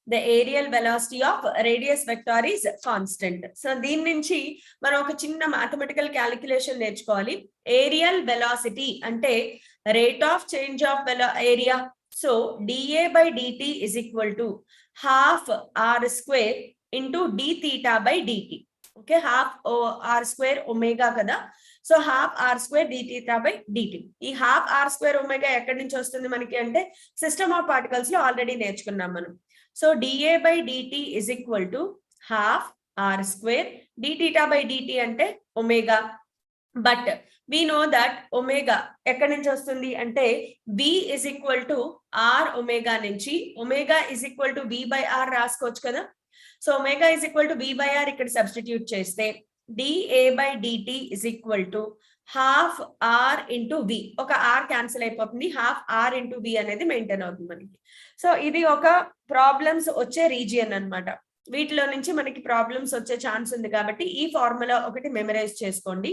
The aerial velocity of radius vector is constant. So దీని నుంచి మనం ఒక చిన్న మ్యాథమెటికల్ క్యాలిక్యులేషన్ నేర్చుకోవాలి. ఏరియల్ వెలాసిటీ అంటే rate of change of area. So dA by dt is equal to half r square into d theta by dt. Okay, half r square omega కదా, so half r square d theta by dt. ఈ half r square omega ఎక్కడి నుంచి వస్తుంది మనకి అంటే system of particles లో already నేర్చుకున్నాం మనం. So dA by dt is equal to half r square d theta by dt అంటే omega. But we know that omega ఎక్కడి నుంచి వస్తుంది అంటే v is equal to r omega నుంచి, omega is equal to v by r రాసుకోవచ్చు కదా. So omega is equal to v by r ఇక్కడ substitute చేస్తే dA by dt is equal to half r into v. ఒక r cancel అయిపోతుంది, half r into v అనేది maintain అవుతుంది మనకి. So ఇది ఒక ప్రాబ్లమ్స్ వచ్చే రీజియన్ అన్నమాట. వీటిలో నుంచి మనకి ప్రాబ్లమ్స్ వచ్చే ఛాన్స్ ఉంది కాబట్టి ఈ ఫార్ములా ఒకటి మెమరైజ్ చేసుకోండి.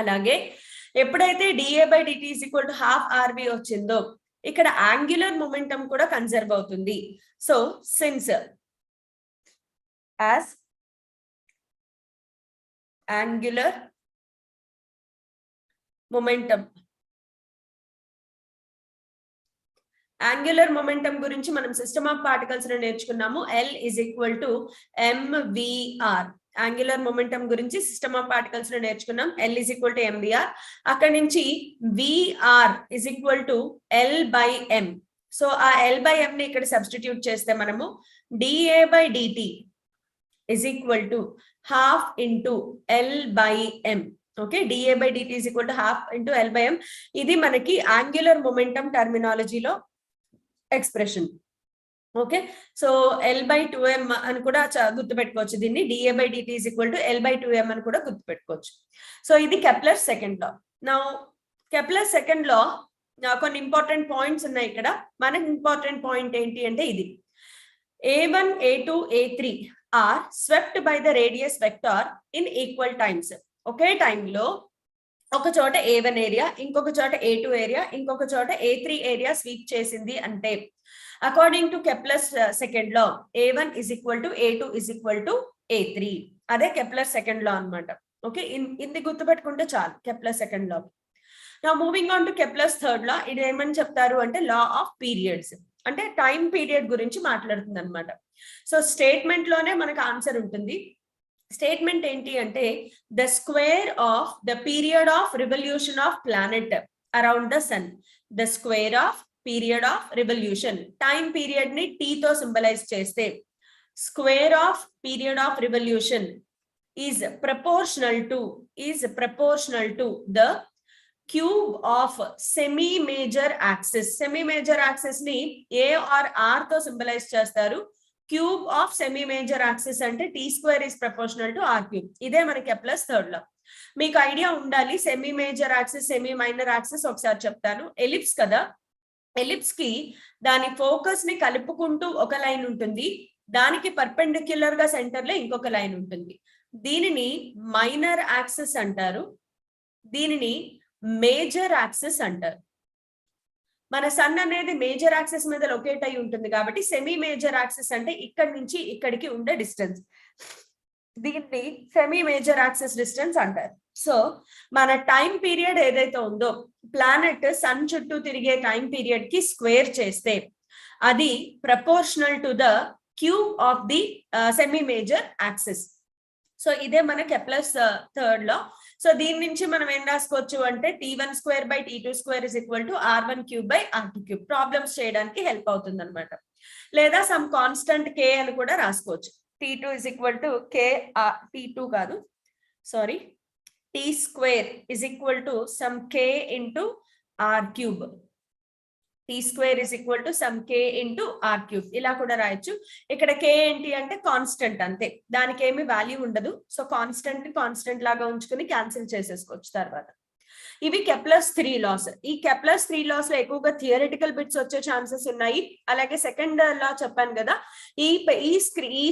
అలాగే ఎప్పుడైతే dA by dt is equal to half rv వచ్చిందో ఇక్కడ యాంగులర్ మొమెంటం కూడా కన్సర్వ్ అవుతుంది. So since as angular momentum, angular momentum గురించి మనం సిస్టమ్ ఆఫ్ పార్టికల్స్ లో నేర్చుకున్నాము. L is equal to mvr. Angular momentum గురించి సిస్టమ్ ఆఫ్ పార్టికల్స్ లో నేర్చుకున్నాం. L is equal to mvr. అక్కడి నుంచి vr is equal to L by m. So ఆ L by m ని ఇక్కడ సబ్స్టిట్యూట్ చేస్తే మనము dA by dt is equal to half into L by m. Okay, dA by dt is equal to half into L by m. ఇది మనకి angular momentum టర్మినాలజీలో expression. Okay, so L by 2m అని కూడా గుర్తుపెట్టుకోవచ్చు. దీన్ని dA by dt is equal to L by 2m అని కూడా గుర్తుపెట్టుకోవచ్చు. సో ఇది కెప్లర్ సెకండ్ లా. నౌ కెప్లర్ సెకండ్ లా కొన్ని ఇంపార్టెంట్ పాయింట్స్ ఉన్నాయి ఇక్కడ. మనకి ఇంపార్టెంట్ పాయింట్ ఏంటి అంటే ఇది A1, A2, A3 are swept by the radius vector in equal times. ఒకే టైంలో ఒక చోట A1 ఏరియా, ఇంకొక చోట A2 ఏరియా, ఇంకొక చోట A3 ఏరియా స్వీప్ చేసింది అంటే according to Kepler second law A1 is equal to A2 is equal to A3. అదే కెప్లర్ సెకండ్ లా అన్నమాట. ఓకే, ఇది గుర్తుపెట్టుకుంటే చాలు Kepler second law. Now moving on to Kepler's third law, ఇది ఏమని చెప్తారు అంటే లా ఆఫ్ పీరియడ్స్, అంటే టైం పీరియడ్ గురించి మాట్లాడుతుంది అనమాట. సో స్టేట్మెంట్ లోనే మనకు ఆన్సర్ ఉంటుంది. స్టేట్మెంట్ ఏంటి అంటే the square of the period of revolution of planet around the sun. The square of period of revolution, time period ని టీ తో సింబలైజ్ చేస్తే square of period of revolution is proportional to the cube of semi major axis. Semi major axis ని A or R తో సింబలైజ్ చేస్తారు. Cube of semi major axis అంటే T square is proportional to R cube. ఇదే మన Kepler's third లా. మీకు idea ఉండాలి semi major axis semi minor axis ఒకసారి చెప్తాను. ఎలిప్స్ కదా, ఎలిప్స్ కి దాని ఫోకస్ ని కలుపుకుంటూ ఒక లైన్ ఉంటుంది, దానికి పర్పెండిక్యులర్ గా సెంటర్ లో ఇంకొక లైన్ ఉంటుంది. దీనిని మైనర్ యాక్సిస్ అంటారు, దీనిని మేజర్ యాక్సిస్ అంటారు. మన సన్ అనేది మేజర్ యాక్సిస్ మీద లొకేట్ అయి ఉంటుంది కాబట్టి సెమీ మేజర్ యాక్సిస్ అంటే ఇక్కడి నుంచి ఇక్కడికి ఉండే డిస్టెన్స్, దీన్ని సెమీ మేజర్ యాక్సిస్ డిస్టెన్స్ అంటారు. సో మన టైం పీరియడ్ ఏదైతే ఉందో, ప్లానెట్ సన్ చుట్టూ తిరిగే టైం పీరియడ్ కి స్క్వేర్ చేస్తే అది proportional to the cube of the semi major axis. So ఇదే మన కెప్లర్స్ థర్డ్ లా. సో దీని నుంచి మనం ఏం రాసుకోవచ్చు అంటే T1 square by T2 square is equal to R1 cube by R2 cube. Problems చేయడానికి హెల్ప్ అవుతుంది అనమాట. లేదా సమ్ కాన్స్టెంట్ K అని కూడా రాసుకోవచ్చు. T2 is equal to K, T2 కాదు sorry, T square is equal to some K into R cube. T square is equal to some K into R cube. ఇలా కూడా రాయొచ్చు. ఇక్కడ K ఏంటి అంటే కాన్స్టెంట్, అంతే, దానికి ఏమి వాల్యూ ఉండదు. సో కాన్స్టెంట్ లాగా ఉంచుకుని క్యాన్సిల్ చేసేసుకోవచ్చు తర్వాత. ఇవి కెప్లర్స్ 3 లాస్. ఈ కెప్లర్స్ 3 లాస్ లో ఎక్కువగా థియరిటికల్ బిట్స్ వచ్చే ఛాన్సెస్ ఉన్నాయి. అలాగే సెకండ్ లా చెప్పాను కదా, ఈ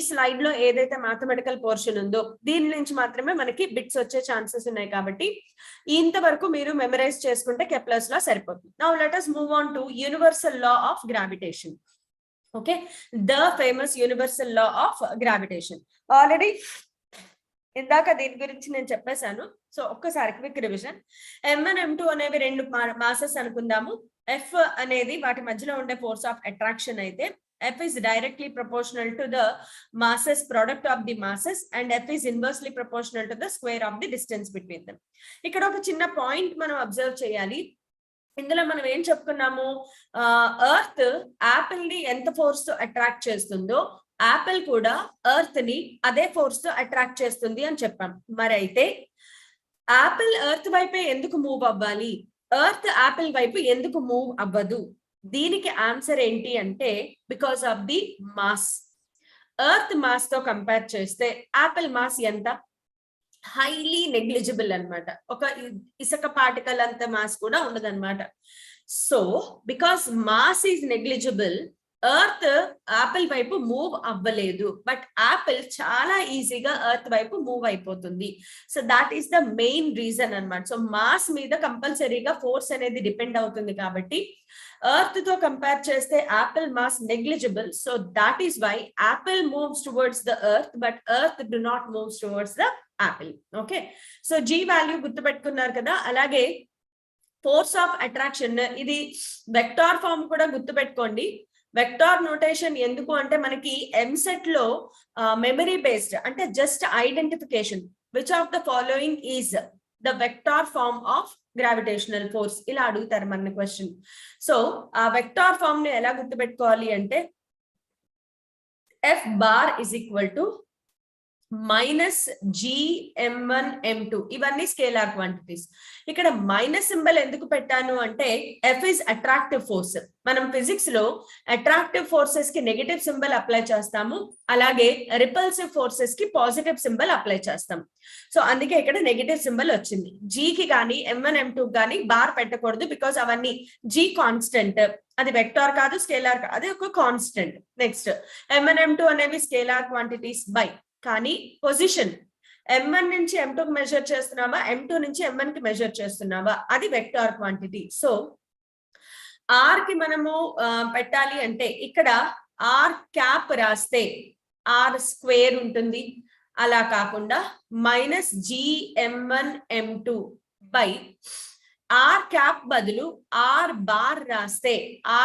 స్లైడ్ లో ఏదైతే మ్యాథమెటికల్ పోర్షన్ ఉందో దీని నుంచి మాత్రమే మనకి బిట్స్ వచ్చే ఛాన్సెస్ ఉన్నాయి. కాబట్టి ఇంతవరకు మీరు మెమరైజ్ చేసుకుంటే కెప్లర్స్ లా సరిపోతుంది. Now let us move on to universal law of gravitation. Okay, the famous universal law of gravitation. Already ఇందాక దీని గురించి నేను చెప్పేశాను. సో ఒక్కసారి క్విక్ రివిజన్. M1 M2 అనేవి రెండు మాసెస్ అనుకుందాము. F అనేది వాటి మధ్యలో ఉండే ఫోర్స్ ఆఫ్ అట్రాక్షన్ అయితే F is directly proportional to the masses product of the masses and F is inversely proportional to the square of the distance between them. ఇక్కడ ఒక చిన్న పాయింట్ మనం అబ్జర్వ్ చేయాలి. ఇందులో మనం ఏం చెప్పుకున్నాము, ఎర్త్ యాపిల్ ని ఎంత ఫోర్స్ తో అట్రాక్ట్ చేస్తుందో యాపిల్ కూడా ఎర్త్ ని అదే ఫోర్స్ తో అట్రాక్ట్ చేస్తుంది అని చెప్పాం. మరి అయితే యాపిల్ ఎర్త్ వైపే ఎందుకు మూవ్ అవ్వాలి, ఎర్త్ యాపిల్ వైపు ఎందుకు మూవ్ అవ్వదు? దీనికి ఆన్సర్ ఏంటి అంటే because of the mass. Earth mass తో కంపేర్ చేస్తే యాపిల్ మాస్ ఎంత? హైలీ నెగ్లిజిబుల్ అన్నమాట. ఒక ఇసుక పార్టికల్ అంత మాస్ కూడా ఉండదన్నమాట. So because mass is negligible, earth Apple వైపు మూవ్ అవ్వలేదు, బట్ యాపిల్ చాలా ఈజీగా ఎర్త్ వైపు మూవ్ అయిపోతుంది. So that is the main reason అన్నమాట. సో మాస్ మీద కంపల్సరీగా ఫోర్స్ అనేది డిపెండ్ అవుతుంది కాబట్టి ఎర్త్ తో కంపేర్ చేస్తే apple mass negligible. So that is why apple moves towards the earth but earth do not moves towards the apple. Okay, so G value గుర్తుపెట్టుకున్నారు కదా. అలాగే ఫోర్స్ ఆఫ్ అట్రాక్షన్, ఇది vector form కూడా గుర్తుపెట్టుకోండి. Vector notation ఎందుకు అంటే మనకి EAMCET లో మెమరీ బేస్డ్ అంటే just identification, which of the following is the vector form of gravitational force, ఇలా అడుగుతారు మన క్వశ్చన్. సో ఆ వెక్టార్ ఫార్మ్ ని ఎలా గుర్తుపెట్టుకోవాలి అంటే F bar is equal to minus GM1 M2, ఇవన్నీ స్కేలార్ క్వాంటిటీస్. ఇక్కడ మైనస్ సింబల్ ఎందుకు పెట్టాను అంటే F ఇస్ అట్రాక్టివ్ ఫోర్స్. మనం ఫిజిక్స్ లో అట్రాక్టివ్ ఫోర్సెస్ కి నెగటివ్ సింబల్ అప్లై చేస్తాము, అలాగే రిపల్సివ్ ఫోర్సెస్ కి పాజిటివ్ సింబల్ అప్లై చేస్తాం. సో అందుకే ఇక్కడ నెగటివ్ సింబల్ వచ్చింది. G కి కానీ M1 M2 కానీ బార్ పెట్టకూడదు, బికాస్ అవన్నీ G కాన్స్టెంట్, అది వెక్టార్ కాదు, స్కేలార్ కాదు, అది ఒక కాన్స్టెంట్. నెక్స్ట్ M1 M2 అనేవి స్కేలార్ క్వాంటిటీస్ బై, కానీ పొజిషన్ M1 నుంచి M2 కి మెజర్ చేస్తున్నావా, M2 నుంచి M1 కి మెజర్ చేస్తున్నావా, అది వెక్టార్ క్వాంటిటీ. సో R కి మనము పెట్టాలి అంటే ఇక్కడ R క్యాప్ రాస్తే R స్క్వేర్ ఉంటుంది. అలా కాకుండా minus GM1 M2 by R cap బదులు R బార్ రాస్తే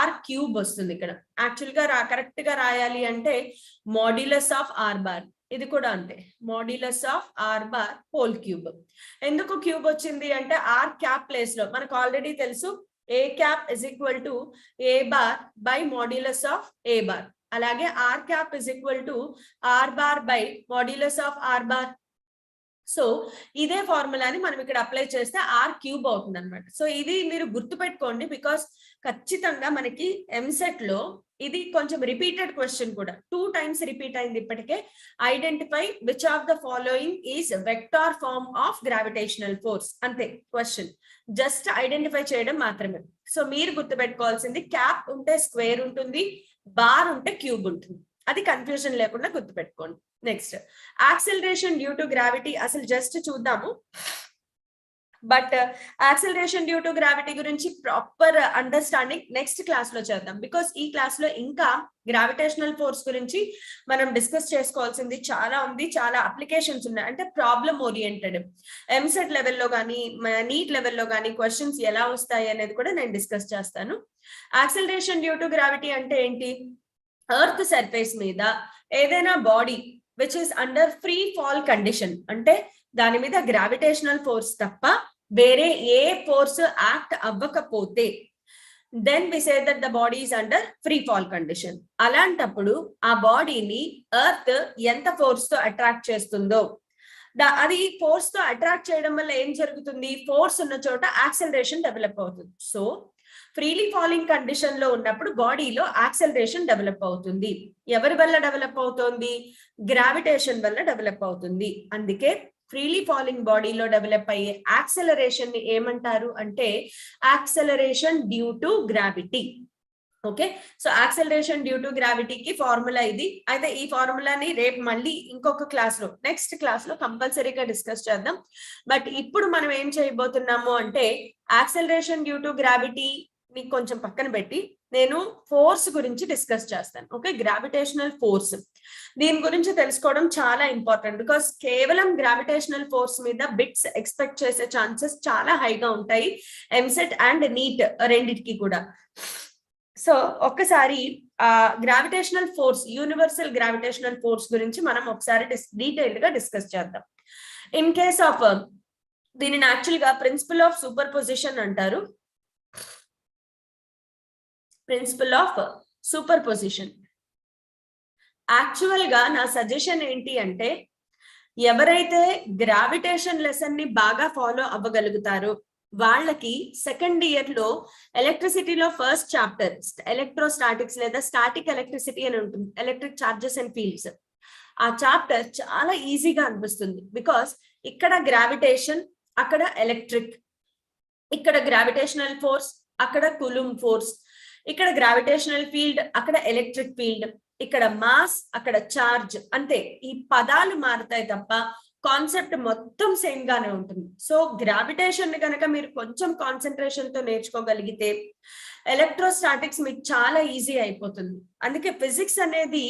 R క్యూబ్ వస్తుంది. ఇక్కడ యాక్చువల్ గా కరెక్ట్ గా రాయాలి అంటే మాడ్యులస్ ఆఫ్ R బార్, ఇది కూడా అంతే, modulus of R bar whole cube. ఎందుకు క్యూబ్ వచ్చింది అంటే R క్యాప్ ప్లేస్ లో మనకు ఆల్రెడీ తెలుసు A cap is equal to A bar by modulus of A bar. అలాగే R cap is equal to R bar by modulus of R bar. So ఇదే ఫార్ములాని మనం ఇక్కడ అప్లై చేస్తే ఆర్ క్యూబ్ అవుతుంది అనమాట. సో ఇది మీరు గుర్తుపెట్టుకోండి, బికాస్ ఖచ్చితంగా మనకి ఎంసెట్ లో ఇది కొంచెం రిపీటెడ్ క్వశ్చన్ కూడా 2 times రిపీట్ అయింది ఇప్పటికే. Identify which of the following is vector form of gravitational force, అంతే క్వశ్చన్. జస్ట్ ఐడెంటిఫై చేయడం మాత్రమే. సో మీరు గుర్తుపెట్టుకోవాల్సింది క్యాప్ ఉంటే స్క్వేర్ ఉంటుంది, బార్ ఉంటే క్యూబ్ ఉంటుంది. అది కన్ఫ్యూజన్ లేకుండా గుర్తుపెట్టుకోండి. Next acceleration due to gravity అసలు జస్ట్ చూద్దాము. But acceleration due to gravity గురించి ప్రాపర్ అండర్స్టాండింగ్ నెక్స్ట్ క్లాస్ లో చేద్దాం, బికాస్ ఈ క్లాస్ లో ఇంకా గ్రావిటేషనల్ ఫోర్స్ గురించి మనం డిస్కస్ చేసుకోవాల్సింది చాలా ఉంది, చాలా అప్లికేషన్స్ ఉన్నాయి. అంటే ప్రాబ్లమ్ ఓరియంటెడ్ ఎంసెట్ లెవెల్లో కానీ నీట్ లెవెల్లో కానీ క్వశ్చన్స్ ఎలా వస్తాయి అనేది కూడా నేను డిస్కస్ చేస్తాను. యాక్సిలరేషన్ డ్యూ టు గ్రావిటీ అంటే ఏంటి? ఎర్త్ సర్ఫేస్ మీద ఏదైనా body which is under free fall condition, అంటే దాని మీద గ్రావిటేషనల్ ఫోర్స్ తప్ప వేరే ఏ ఫోర్స్ యాక్ట్ అవ్వకపోతే, then we say that the body is under free fall condition. అలాంటప్పుడు ఆ బాడీని ఎర్త్ ఎంత ఫోర్స్ తో అట్రాక్ట్ చేస్తుందో, అది ఫోర్స్ తో అట్రాక్ట్ చేయడం వల్ల ఏం జరుగుతుంది? ఫోర్స్ ఉన్న చోట యాక్సిలరేషన్ డెవలప్ అవుతుంది. సో ఫ్రీలీ ఫాలింగ్ కండిషన్ లో ఉన్నప్పుడు బాడీలో యాక్సెలరేషన్ డెవలప్ అవుతుంది. ఎవరి వల్ల డెవలప్ అవుతుంది? గ్రావిటేషన్ వల్ల డెవలప్ అవుతుంది. అందుకే ఫ్రీలీ ఫాలింగ్ బాడీలో డెవలప్ అయ్యే యాక్సెలరేషన్ ని ఏమంటారు అంటే acceleration due to gravity. Okay, so acceleration due to గ్రావిటీకి ఫార్ములా ఇది. అయితే ఈ ఫార్ములాని రేపు మళ్ళీ ఇంకొక క్లాస్ లో, నెక్స్ట్ క్లాస్ లో కంపల్సరీగా డిస్కస్ చేద్దాం. బట్ ఇప్పుడు మనం ఏం చేయబోతున్నాము అంటే యాక్సెలరేషన్ డ్యూ టు గ్రావిటీ ని కొంచెం పక్కన పెట్టి నేను ఫోర్స్ గురించి డిస్కస్ చేస్తాను. ఓకే, గ్రావిటేషనల్ ఫోర్స్, దీని గురించి తెలుసుకోవడం చాలా ఇంపార్టెంట్. బికాస్ కేవలం గ్రావిటేషనల్ ఫోర్స్ మీద బిట్స్ ఎక్స్పెక్ట్ చేసే ఛాన్సెస్ చాలా హైగా ఉంటాయి ఎంసెట్ అండ్ నీట్ రెండిటికి కూడా. సో ఒక్కసారి gravitational force, universal gravitational force గురించి మనం ఒకసారి డీటెయిల్డ్ గా డిస్కస్ చేద్దాం. ఇన్ కేస్ ఆఫ్ దీనిని యాక్చువల్ గా ప్రిన్సిపల్ ఆఫ్ సూపర్ పొజిషన్ అంటారు. Principle of superposition. Actual గా నా సజెషన్ ఏంటి అంటే ఎవరైతే గ్రావిటేషన్ లెసన్ ని బాగా ఫాలో అవ్వగలుగుతారో వాళ్ళకి సెకండ్ ఇయర్ లో ఎలక్ట్రిసిటీలో ఫస్ట్ చాప్టర్ ఎలక్ట్రోస్టాటిక్స్ లేదా స్టాటిక్ ఎలక్ట్రిసిటీ అని ఉంటుంది, ఎలక్ట్రిక్ చార్జెస్ అండ్ ఫీల్డ్స్. ఆ చాప్టర్ చాలా ఈజీగా అనిపిస్తుంది. బికాస్ ఇక్కడ గ్రావిటేషన్, అక్కడ ఎలక్ట్రిక్, ఇక్కడ గ్రావిటేషనల్ ఫోర్స్, అక్కడ కులుంబ్ ఫోర్స్, ఇక్కడ గ్రావిటేషనల్ ఫీల్డ్, అక్కడ ఎలక్ట్రిక్ ఫీల్డ్, ఇక్కడ మాస్, అక్కడ చార్జ్, అంతే. ఈ పదాలు మారుతాయి తప్ప కాన్సెప్ట్ మొత్తం సేమ్ గానే ఉంటుంది. సో గ్రావిటేషన్ ని కనుక మీరు కొంచెం కాన్సన్ట్రేషన్ తో నేర్చుకోగలిగితే ఎలక్ట్రోస్టాటిక్స్ మీకు చాలా ఈజీ అయిపోతుంది. అందుకే ఫిజిక్స్ అనేది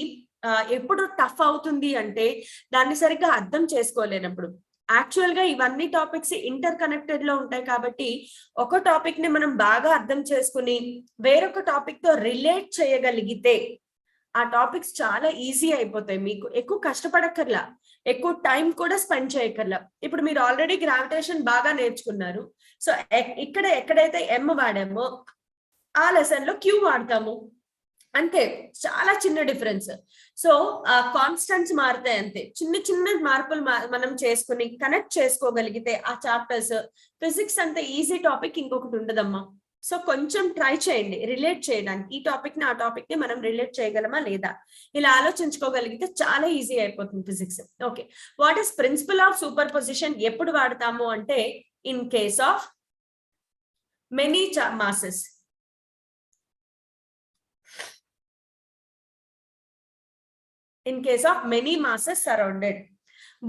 ఎప్పుడు టఫ్ అవుతుంది అంటే దాన్ని సరిగ్గా అర్థం చేసుకోలేనప్పుడు. యాక్చువల్ గా ఇవన్నీ టాపిక్స్ ఇంటర్ కనెక్టెడ్ లో ఉంటాయి కాబట్టి ఒక టాపిక్ ని మనం బాగా అర్థం చేసుకుని వేరొక టాపిక్ తో రిలేట్ చేయగలిగితే ఆ టాపిక్స్ చాలా ఈజీ అయిపోతాయి. మీకు ఎక్కువ కష్టపడక్కర్లా, ఎక్కువ టైం కూడా స్పెండ్ చేయక్కర్లా. ఇప్పుడు మీరు ఆల్రెడీ గ్రావిటేషన్ బాగా నేర్చుకున్నారు. సో ఇక్కడ ఎక్కడైతే ఎం వాడామో ఆ లెసన్ లో క్యూ వాడతాము, అంతే. చాలా చిన్న డిఫరెన్స్. సో కాన్స్టెంట్స్ మారుతాయి, అంతే. చిన్న చిన్న మార్పులు మనం చేసుకుని కనెక్ట్ చేసుకోగలిగితే ఆ చాప్టర్స్, ఫిజిక్స్ అంత ఈజీ టాపిక్ ఇంకొకటి ఉండదమ్మా. సో కొంచెం ట్రై చేయండి రిలేట్ చేయడానికి. ఈ టాపిక్ ని ఆ టాపిక్ ని మనం రిలేట్ చేయగలమా లేదా, ఇలా ఆలోచించుకోగలిగితే చాలా ఈజీ అయిపోతుంది physics. Okay, what is principle of superposition ఎప్పుడు వాడతాము అంటే in case of many masses. In case of many masses surrounded,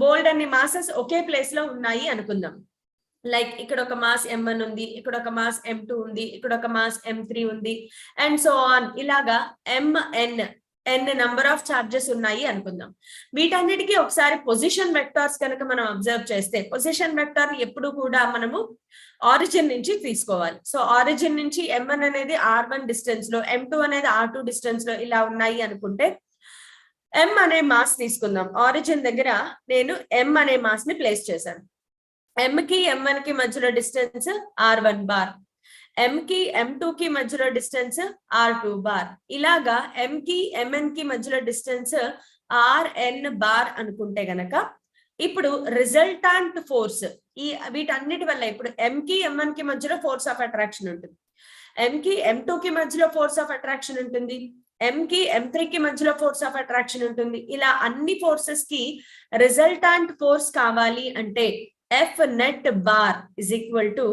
బోల్డ్ అన్ని మాసెస్ ఒకే ప్లేస్ లో ఉన్నాయి అనుకుందాం. లైక్ ఇక్కడ ఒక మాస్ M1 ఉంది, ఇక్కడ ఒక మాస్ M2 ఉంది, ఇక్కడ ఒక మాస్ M3 ఉంది, అండ్ సో ఆన్. ఇలాగా n నంబర్ ఆఫ్ చార్జెస్ ఉన్నాయి అనుకుందాం. వీటన్నిటికీ ఒకసారి పొజిషన్ వెక్టార్స్ కనుక మనం అబ్జర్వ్ చేస్తే, పొజిషన్ వెక్టార్ ఎప్పుడు కూడా మనము ఆరిజిన్ నుంచి తీసుకోవాలి. సో ఆరిజిన్ నుంచి M1 అనేది R1 డిస్టెన్స్ లో, M2 అనేది R2 డిస్టెన్స్ లో ఇలా ఉన్నాయి అనుకుంటే M అనే మాస్ తీసుకుందాం. ఆరిజిన్ దగ్గర నేను M అనే మాస్ ని ప్లేస్ చేశాను. M కి M1 కి మధ్యలో డిస్టెన్స్ R1 బార్, M కి M2 కి మధ్యలో డిస్టెన్స్ R2 బార్. ఇలాగా M కి MN కి మధ్యలో డిస్టెన్స్ RN బార్ అనుకుంటే గనక ఇప్పుడు రిజల్టాంట్ ఫోర్స్ ఈ వీటన్నిటి వల్ల ఇప్పుడు M కి M1 కి మధ్యలో ఫోర్స్ ఆఫ్ అట్రాక్షన్ ఉంటుంది, M కి M2 కి మధ్యలో ఫోర్స్ ఆఫ్ అట్రాక్షన్ ఉంటుంది, M కి M3 కి మధ్యలో ఫోర్స్ ఆఫ్ అట్రాక్షన్ ఉంటుంది. ఇలా అన్ని ఫోర్సెస్ కి రిజల్టాంట్ ఫోర్స్ కావాలి అంటే F net bar is equal to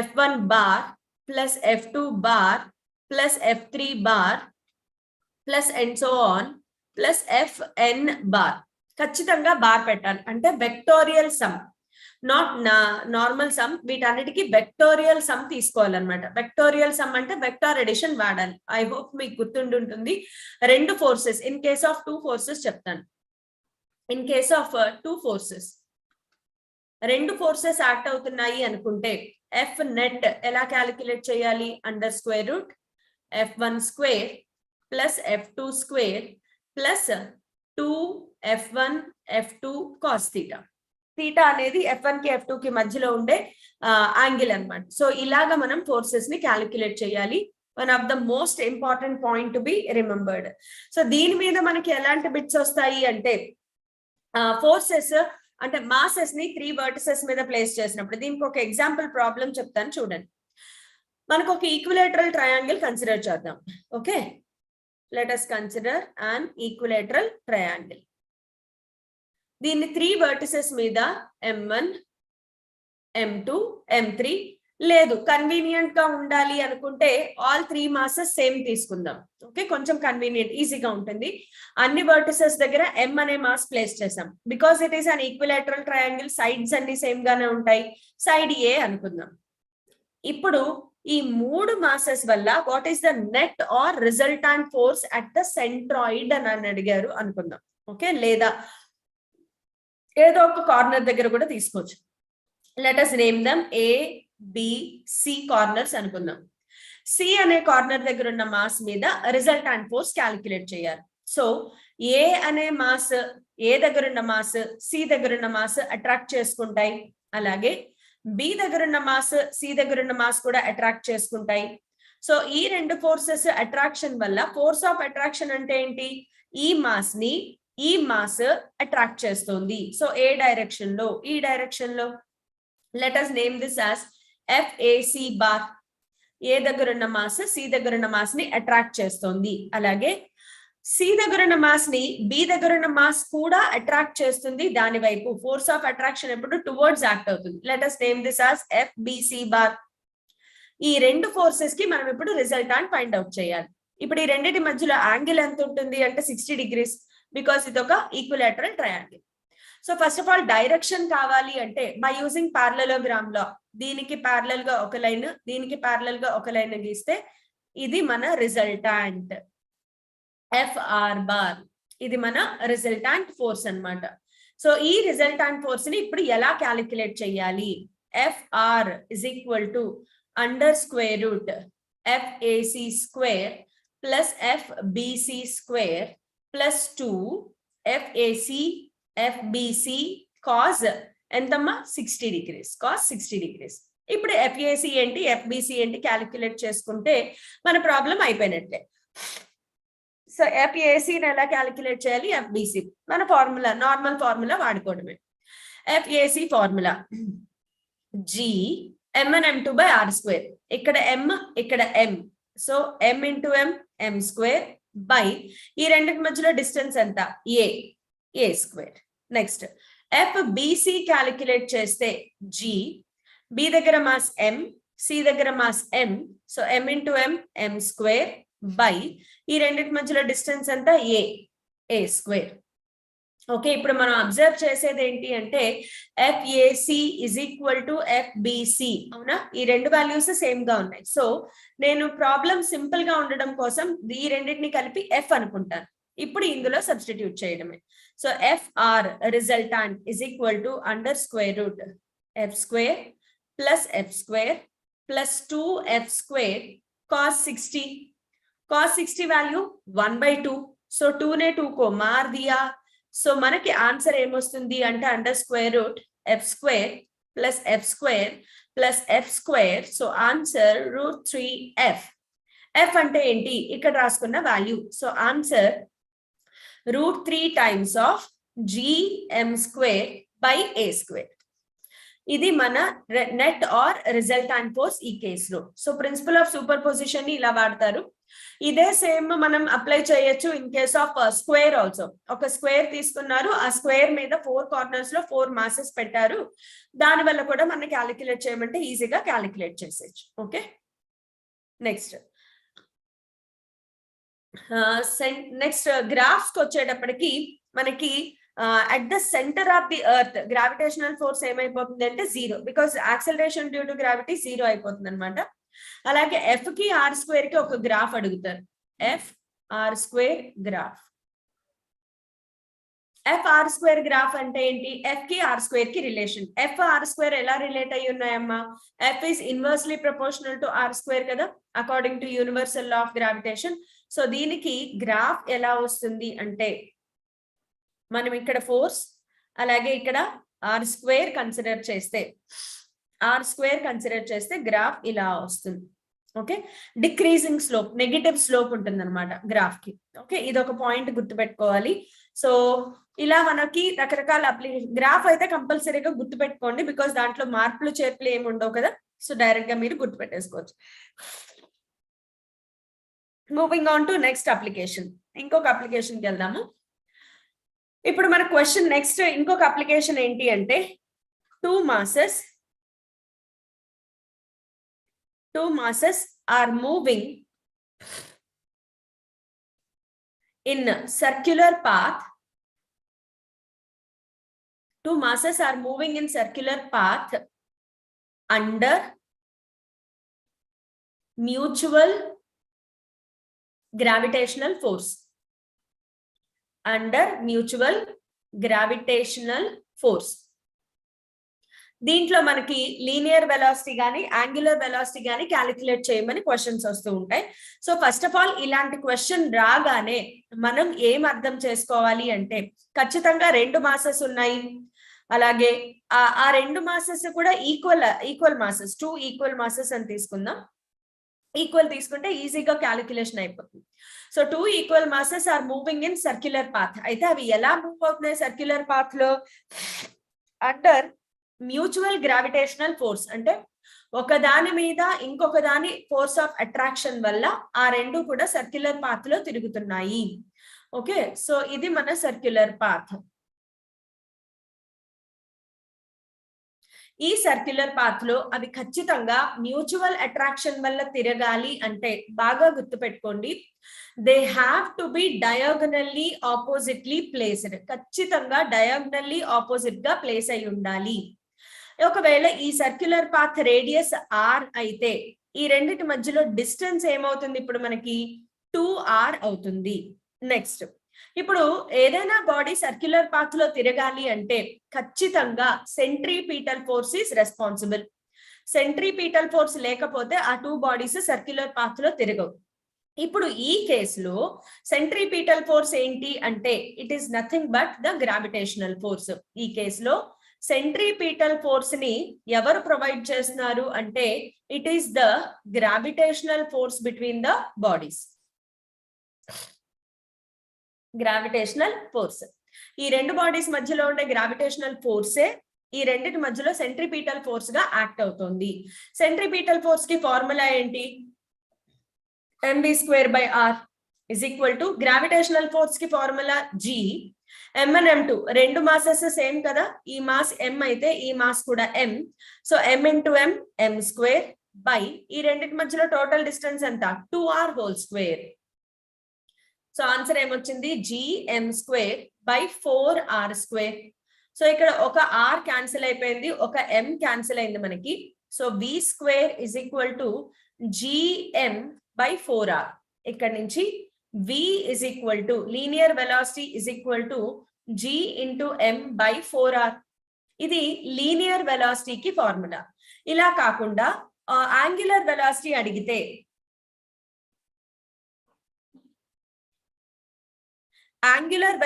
F1 bar plus F2 bar plus F3 bar plus and so on plus Fn bar. ఖచ్చితంగా బార్ పెట్టాలి, అంటే vectorial sum, not normal sum. వీటన్నిటికీ వెక్టోరియల్ సమ్ తీసుకోవాలన్నమాట. Vectorial sum అంటే vector addition వాడాలి. I hope మీకు గుర్తుండుంటుంది. రెండు forces, in case of two forces చెప్తాను. In case of two forces, రెండు ఫోర్సెస్ యాక్ట్ అవుతున్నాయి అనుకుంటే F నెట్ ఎలా క్యాలిక్యులేట్ చేయాలి? Under square root F1 square plus F2 square plus 2F1 F2 cos theta. Theta అనేది F1 కి F2 కి మధ్యలో ఉండే యాంగిల్ అన్నమాట. సో ఇలాగా మనం ఫోర్సెస్ ని క్యాలిక్యులేట్ చేయాలి. One of the most important point to be remembered. So దీని మీద మనకి ఎలాంటి బిట్స్ వస్తాయి అంటే ఫోర్సెస్ అంటే మాసెస్ ని 3 వర్టిసెస్ మీద ప్లేస్ చేసినప్పుడు, దీనికి ఒక ఎగ్జాంపుల్ ప్రాబ్లం చెప్తాను చూడండి. మనకు ఒక ఈక్విలేటరల్ ట్రయాంగిల్ కన్సిడర్ చేద్దాం. Okay, let us consider an equilateral triangle. దీన్ని 3 vertices మీద M1, M2, M3 లేదు, కన్వీనియంట్ గా ఉండాలి అనుకుంటే ఆల్ 3 మాసెస్ సేమ్ తీసుకుందాం. ఓకే, కొంచెం కన్వీనియంట్, ఈజీగా ఉంటుంది. అన్ని వర్టిసెస్ దగ్గర M అనే మాస్ ప్లేస్ చేసాం. Because it is an equilateral triangle, sides అన్ని సేమ్ గానే ఉంటాయి. సైడ్ A అనుకుందాం. ఇప్పుడు ఈ 3 మాసెస్ వల్ల what is the net or resultant force at the centroid అని అడిగారు అనుకుందాం. ఓకే, లేదా ఏదో ఒక కార్నర్ దగ్గర కూడా తీసుకోవచ్చు. Let us name them A, B, C corners అనుకుందాం. C అనే కార్నర్ దగ్గర ఉన్న మాస్ మీద రిజల్టాంట్ ఫోర్స్ క్యాలిక్యులేట్ చేయాలి. సో A అనే మాస్, A దగ్గర ఉన్న మాస్, C దగ్గర ఉన్న మాస్ అట్రాక్ట్ చేసుకుంటాయి. అలాగే B దగ్గర ఉన్న మాస్, C దగ్గర ఉన్న మాస్ కూడా అట్రాక్ట్ చేసుకుంటాయి. సో ఈ రెండు ఫోర్సెస్ అట్రాక్షన్ వల్ల, ఫోర్స్ ఆఫ్ అట్రాక్షన్ అంటే ఏంటి? ఈ మాస్ ని ఈ మాస్ అట్రాక్ట్ చేస్తుంది. సో ఏ డైరెక్షన్ లో? ఈ డైరెక్షన్ లో. Let us name this as FAC bar. A దగ్గర ఉన్న మాస్ C దగ్గర ఉన్న మాస్ ని అట్రాక్ట్ చేస్తుంది. అలాగే C దగ్గర ఉన్న మాస్ ని B దగ్గర ఉన్న మాస్ కూడా అట్రాక్ట్ చేస్తుంది. దాని వైపు ఫోర్స్ ఆఫ్ అట్రాక్షన్ ఎప్పుడు టువర్డ్స్ యాక్ట్ అవుతుంది. Let us name this as FBC bar. ఈ రెండు ఫోర్సెస్ కి మనం ఇప్పుడు రిజల్టాంట్ ఫైండ్ అవుట్ చేయాలి. ఇప్పుడు ఈ రెండింటి మధ్యలో యాంగిల్ ఎంత ఉంటుంది అంటే 60 degrees, బికాస్ ఇది ఒక equilateral triangle. So first of all direction కావాలి అంటే బై యూజింగ్ పారలెలోగ్రామ్ లా, దీనికి ప్యారలల్ గా ఒక లైన్, దీనికి ప్యారలల్ గా ఒక లైన్ గీస్తే ఇది మన రిజల్టాంట్ FR బార్. ఇది మన రిజల్టాంట్ ఫోర్స్ అన్నమాట. సో ఈ రిజల్టాంట్ ఫోర్స్ ని ఇప్పుడు ఎలా క్యాలిక్యులేట్ చేయాలి? FR is equal to under square route FAC square plus FBC square plus 2 FAC FBC cos ఎంతమ్మా? 60 degrees. Cos 60 degrees. ఇప్పుడు FAC ఏంటి, FBC ఏంటి క్యాలిక్యులేట్ చేసుకుంటే మన ప్రాబ్లం అయిపోయినట్లే. సో FAC ని ఎలా క్యాలిక్యులేట్ చేయాలి? FBC మన ఫార్ములా, నార్మల్ ఫార్ములా వాడుకోవడమే. FAC formula G M1 M2 by R square. ఇక్కడ M, ఇక్కడ M. So M into M square by ఈ రెండింటి మధ్యలో డిస్టెన్స్ ఎంత? A square. Next FBC calculate చేస్తే G, B దగ్గర మాస్ M, C దగ్గర mass M. So M into M square by ఈ రెండింటి మధ్యలో డిస్టెన్స్ ఎంత? A square. ఓకే, ఇప్పుడు మనం అబ్జర్వ్ చేసేది ఏంటి అంటే FAC is equal to FBC. అవునా? ఈ రెండు వాల్యూస్ సేమ్ గా ఉన్నాయి. సో నేను ప్రాబ్లం సింపుల్ గా ఉండడం కోసం ఈ రెండింటిని కలిపి F అనుకుంటాను. ఇప్పుడు ఇందులో సబ్స్టిట్యూట్ చేయడమే. So FR resultant is equal to under square root F square plus F square plus 2F square cos 60. cos 60 value 1/2. So 2 ने 2 को मार दिया. సో మనకి ఆన్సర్ ఏమొస్తుంది అంటే under square root F square plus F square plus F square. So answer √3F. F అంటే ఏంటి? ఇక్కడ రాసుకున్న value. So answer √3 times of GM square by a square. ఇది మన నెట్ ఆర్ రిజల్టాంట్ ఫోర్స్ ఈ కేసులో. So principle of superposition ని ఇలా వాడతారు. ఇదే సేమ్ మనం అప్లై చేయొచ్చు in case of square also. ఒక స్క్వేర్ తీసుకున్నారు, ఆ స్క్వేర్ మీద 4 కార్నర్స్ లో 4 మాసెస్ పెట్టారు, దాని వల్ల కూడా మనం క్యాలిక్యులేట్ చేయమంటే ఈజీగా క్యాలిక్యులేట్ చేసేయచ్చు. ఓకే, నెక్స్ట్ గ్రాఫ్స్ కి వచ్చేటప్పటికి మనకి at the centre of the earth gravitational force ఏమైపోతుంది అంటే 0, because acceleration due to gravity 0 అయిపోతుంది అనమాట. అలాగే ఎఫ్ కి ఆర్ స్క్వేర్ కి ఒక గ్రాఫ్ అడుగుతారు, F R square graph. F R square graph అంటే ఏంటి? ఎఫ్ కి ఆర్ స్క్వేర్ కి రిలేషన్. ఎఫ్ ఆర్ స్క్వేర్ ఎలా రిలేట్ అయ్యి ఉన్నాయమ్మా? F is inversely proportional to R square కదా, according to universal law of gravitation. So దీనికి గ్రాఫ్ ఎలా వస్తుంది అంటే, మనం ఇక్కడ ఫోర్స్ అలాగే ఇక్కడ ఆర్ స్క్వేర్ కన్సిడర్ చేస్తే గ్రాఫ్ ఇలా వస్తుంది. Okay, decreasing slope, negative slope ఉంటుంది అనమాట గ్రాఫ్ కి. ఓకే, ఇది ఒక పాయింట్ గుర్తుపెట్టుకోవాలి. సో ఇలా మనకి రకరకాల అప్లికేషన్. గ్రాఫ్ అయితే కంపల్సరీగా గుర్తుపెట్టుకోండి, బికాస్ దాంట్లో మార్పులు చేర్పులు ఏమి ఉండవు కదా. సో డైరెక్ట్ గా మీరు గుర్తుపెట్టేసుకోవచ్చు. Moving on to next application. ఇంకొక అప్లికేషన్కి వెళ్దాము. ఇప్పుడు మన క్వశ్చన్ నెక్స్ట్ ఇంకొక అప్లికేషన్ ఏంటి అంటే, two masses are moving in circular path. Two masses are moving in circular path under mutual gravitational force. Under mutual gravitational force. దీంట్లో మనకి లీనియర్ వెలాసిటీ కానీ యాంగులర్ వెలాసిటీ కానీ క్యాలిక్యులేట్ చేయమని క్వశ్చన్స్ వస్తూ ఉంటాయి. సో ఫస్ట్ ఆఫ్ ఆల్ ఇలాంటి question రాగానే మనం ఏం అర్థం చేసుకోవాలి అంటే, ఖచ్చితంగా 2 మాసెస్ ఉన్నాయి, అలాగే ఆ 2 మాసెస్ కూడా ఈక్వల్ మాసెస్, 2 ఈక్వల్ మాసెస్ అని తీసుకుందాం. ఈక్వల్ తీసుకుంటే ఈజీగా క్యాలిక్యులేషన్ అయిపోతుంది. So 2 equal masses are moving in circular path. అయితే అవి ఎలా మూవ్ అవుతున్నాయి సర్క్యులర్ పాత్ లో? Under mutual gravitational force. అంటే ఒక దాని మీద ఇంకొక దాని ఫోర్స్ ఆఫ్ అట్రాక్షన్ వల్ల ఆ రెండు కూడా సర్క్యులర్ పాత్ లో తిరుగుతున్నాయి. ఓకే, సో ఇది మన సర్క్యులర్ పాత్. ఈ సర్క్యులర్ పాత్ లో అవి ఖచ్చితంగా మ్యూచువల్ అట్రాక్షన్ వల్ల తిరగాలి అంటే బాగా గుర్తుపెట్టుకోండి, they have to be diagonally oppositely placed. ఖచ్చితంగా డయాగనల్లీ ఆపోజిట్ గా ప్లేస్ అయి ఉండాలి. ఒకవేళ ఈ సర్క్యులర్ పాత్ రేడియస్ ఆర్ అయితే ఈ రెండిటి మధ్యలో డిస్టెన్స్ ఏమవుతుంది? ఇప్పుడు మనకి 2r అవుతుంది. నెక్స్ట్, ఇప్పుడు ఏదైనా బాడీ సర్క్యులర్ పాత్ లో తిరగాలి అంటే ఖచ్చితంగా centripetal force is responsible. Centripetal force లేకపోతే ఆ 2 బాడీస్ సర్క్యులర్ పాత్ లో తిరగవు. ఇప్పుడు ఈ కేసులో సెంట్రిపీటల్ ఫోర్స్ ఏంటి అంటే, it is nothing but the gravitational force. ఈ కేసులో సెంట్రిపీటల్ ఫోర్స్ ని ఎవరు ప్రొవైడ్ చేస్తున్నారు అంటే, it is the gravitational force between the bodies. Gravitational force, ఈ 2 బాడీస్ మధ్యలో ఉండే గ్రావిటేషనల్ ఫోర్సే ఈ రెండింటి మధ్యలో సెంట్రిపీటల్ ఫోర్స్ గా యాక్ట్ అవుతుంది. సెంట్రిపీటల్ ఫోర్స్ కి ఫార్ములా ఏంటి? mv²/r is equal to gravitational force కి formula g. m and m2 రెండు మాసెస్ సేమ్ కదా, ఈ మాస్ m అయితే ఈ మాస్ కూడా m. So m into m m² by ఈ రెండింటి మధ్యలో టోటల్ డిస్టెన్స్ ఎంత? 2r². సో ఆన్సర్ ఏమొచ్చింది? gm²/4r². సో ఇక్కడ ఒక r క్యాన్సిల్ అయిపోయింది, ఒక m క్యాన్సిల్ అయింది మనకి. So v² is equal to gm/4r. ఇక్కడ నుంచి v is equal to linear velocity is equal to g into m/4r. ఇది లీనియర్ వెలాసిటీకి ఫార్ములా. ఇలా కాకుండా యాంగులర్ వెలాసిటీ అడిగితే, యాంగులర్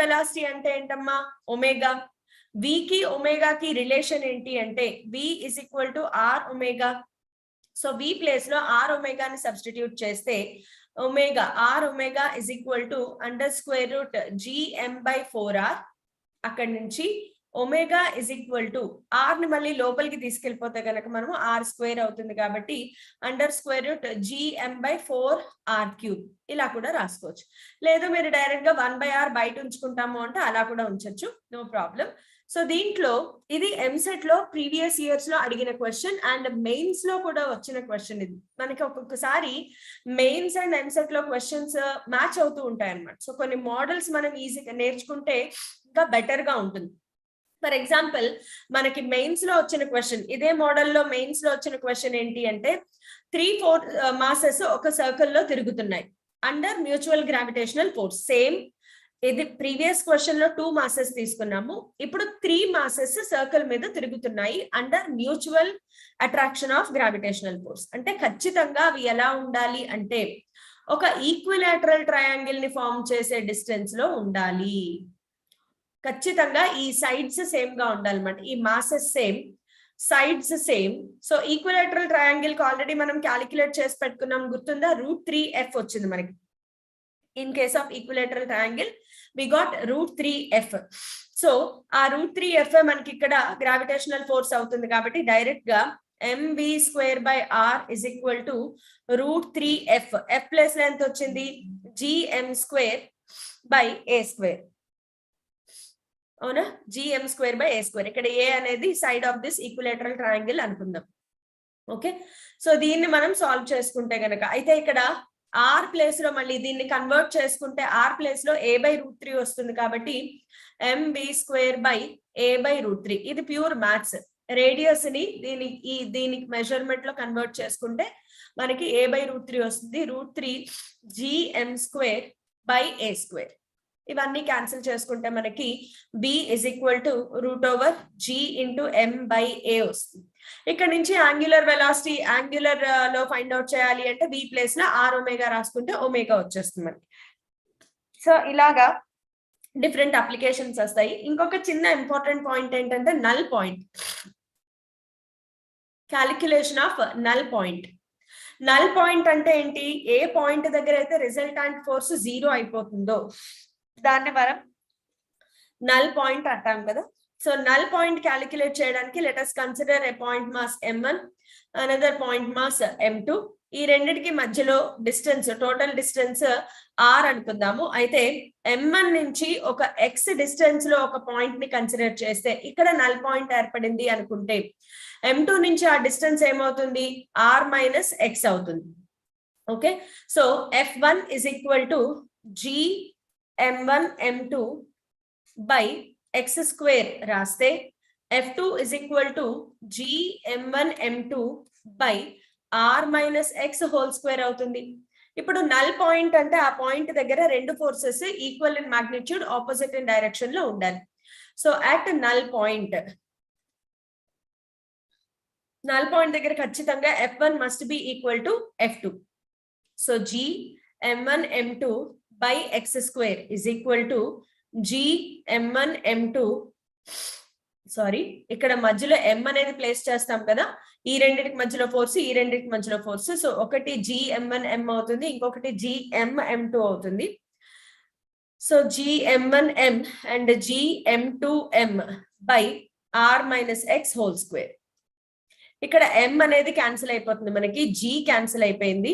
వెలాసిటీ అంటే ఏంటమ్మా? ఒమేగా. v కి ఒమేగా కి రిలేషన్ ఏంటి అంటే, v is equal to r omega. So v place లో r ఒమేగాని సబ్స్టిట్యూట్ చేస్తే omega r omega is equal to √gm/4r. అక్కడి నుంచి omega is equal to r ని మళ్ళీ లోపలికి తీసుకెళ్ళిపోతే కనుక మనము ఆర్ స్క్వేర్ అవుతుంది కాబట్టి అండర్ స్క్వేర్ రూట్ GM/4R³ ఇలా కూడా రాసుకోవచ్చు. లేదు మీరు డైరెక్ట్ గా 1/r బయట ఉంచుకుంటాము అంటే అలా కూడా ఉంచొచ్చు, నో ప్రాబ్లం. సో దీంట్లో ఇది ఎంసెట్ లో ప్రీవియస్ ఇయర్స్ లో అడిగిన క్వశ్చన్ అండ్ మెయిన్స్ లో కూడా వచ్చిన క్వశ్చన్. ఇది మనకి ఒక్కొక్కసారి మెయిన్స్ అండ్ ఎంసెట్ లో క్వశ్చన్స్ మ్యాచ్ అవుతూ ఉంటాయి అన్నమాట. సో కొన్ని మోడల్స్ మనం ఈజీగా నేర్చుకుంటే ఇంకా బెటర్ గా ఉంటుంది. ఫర్ ఎగ్జాంపుల్ మనకి మెయిన్స్ లో వచ్చిన క్వశ్చన్, ఇదే మోడల్లో మెయిన్స్ లో వచ్చిన క్వశ్చన్ ఏంటి అంటే 3-4 మాసెస్ ఒక సర్కిల్ లో తిరుగుతున్నాయి under mutual gravitational force. Same ఇది ప్రీవియస్ క్వశ్చన్ లో 2 మాసెస్ తీసుకున్నాము, ఇప్పుడు 3 మాసెస్ సర్కిల్ మీద తిరుగుతున్నాయి under mutual attraction of gravitational force. అంటే ఖచ్చితంగా అవి ఎలా ఉండాలి అంటే ఒక ఈక్విలాటరల్ ట్రయాంగిల్ ని ఫామ్ చేసే డిస్టెన్స్ లో ఉండాలి. ఖచ్చితంగా ఈ సైడ్స్ సేమ్ గా ఉండాలన్నమాట, ఈ masses same, sides same. So equilateral triangle కి ఆల్రెడీ మనం క్యాలిక్యులేట్ చేసి పెట్టుకున్నాం, గుర్తుందా? √3f వచ్చింది మనకి. In case of equilateral triangle we got √3f. So ఆ √3f మనకి ఇక్కడ గ్రావిటేషనల్ ఫోర్స్ అవుతుంది కాబట్టి డైరెక్ట్ గా mv²/r is equal to √3f. f place లో ఎంత వచ్చింది? GM²/a². అవునా? GM²/a². ఇక్కడ a అనేది side of this equilateral triangle అనుకుందాం. ఓకే, సో దీన్ని మనం సాల్వ్ చేసుకుంటే గనక అయితే ఇక్కడ ఆర్ ప్లేస్ లో మళ్ళీ దీన్ని కన్వర్ట్ చేసుకుంటే ఆర్ ప్లేస్ లో a/√3 వస్తుంది కాబట్టి mv²/a/√3. ఇది ప్యూర్ మ్యాథ్స్. రేడియస్ ని దీనికి మెజర్మెంట్ లో కన్వర్ట్ చేసుకుంటే మనకి a/√3 వస్తుంది. √3 GM²/a². ఇవన్నీ క్యాన్సిల్ చేసుకుంటే మనకి b is equal to √G × m/a వస్తుంది. ఇక్కడ నుంచి యాంగులర్ వెలాసిటీ యాంగులర్ లో ఫైండ్ అవుట్ చేయాలి అంటే b ప్లేస్ లో r ఒమేగా రాసుకుంటే ఒమేగా వచ్చేస్తుంది మనకి. సో ఇలాగా డిఫరెంట్ అప్లికేషన్స్ వస్తాయి. ఇంకొక చిన్న ఇంపార్టెంట్ పాయింట్ ఏంటంటే null point, calculation of null point. Null point అంటే ఏంటి? ఏ పాయింట్ దగ్గర అయితే రిజల్టాంట్ ఫోర్స్ 0 అయిపోతుందో దాన్ని మనం నల్ పాయింట్ అంటాం కదా. సో నల్ పాయింట్ క్యాలిక్యులేట్ చేయడానికి లెట్ us కన్సిడర్ ఏ point mass m1, another point mass m2. ఈ రెండిటికి మధ్యలో డిస్టెన్స్, టోటల్ డిస్టెన్స్ r అనుకుందాము. అయితే m1 నుంచి ఒక x డిస్టెన్స్ లో ఒక పాయింట్ ని కన్సిడర్ చేస్తే ఇక్కడ నల్ పాయింట్ ఏర్పడింది అనుకుంటే m2 నుంచి ఆ డిస్టెన్స్ ఏమవుతుంది? r - x అవుతుంది. Okay, so f1 is equal to GM1m2/x² రాస్తే f2 is equal to GM1m2/r - x² అవుతుంది. ఇప్పుడు నల్ పాయింట్ అంటే ఆ పాయింట్ దగ్గర రెండు forces equal in magnitude, opposite in direction లో ఉండాలి. సో అట్ నల్ పాయింట్ దగ్గర ఖచ్చితంగా f1 must be equal to f2. So GM1m2/x² is equal to GM1m2, sorry ఇక్కడ మధ్యలో m అనేది ప్లేస్ చేస్తాం కదా, ఈ రెండింటికి మధ్యలో ఫోర్స్, ఈ రెండింటికి మధ్యలో ఫోర్స్. సో ఒకటి GM1m అవుతుంది, ఇంకొకటి GM2 అవుతుంది. So GM1m and GM2m/r - x². ఇక్కడ m అనేది క్యాన్సిల్ అయిపోతుంది, మనకి g క్యాన్సిల్ అయిపోయింది.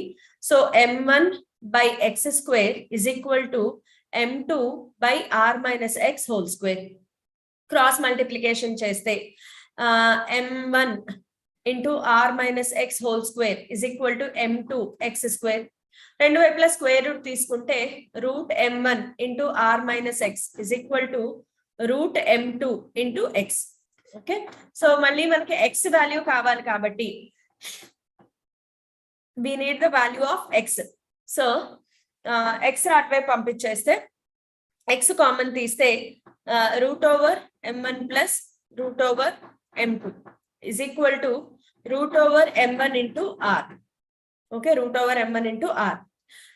So m1/x² is equal to m2/r - x². Cross multiplication చేస్తే m1 × r - x² is equal to m2x². రెండు వైపులా స్క్వేర్ రూట్ తీసుకుంటే √m1 × r - x is equal to √m2 × x. Okay, so మళ్ళీ మనకి x value కావాలి కాబట్టి we need the value of x. So x అటువైపు పంపించేస్తే x common తీస్తే √m1 + √m2 is equal to √m1 × r. Okay, √m1 × r.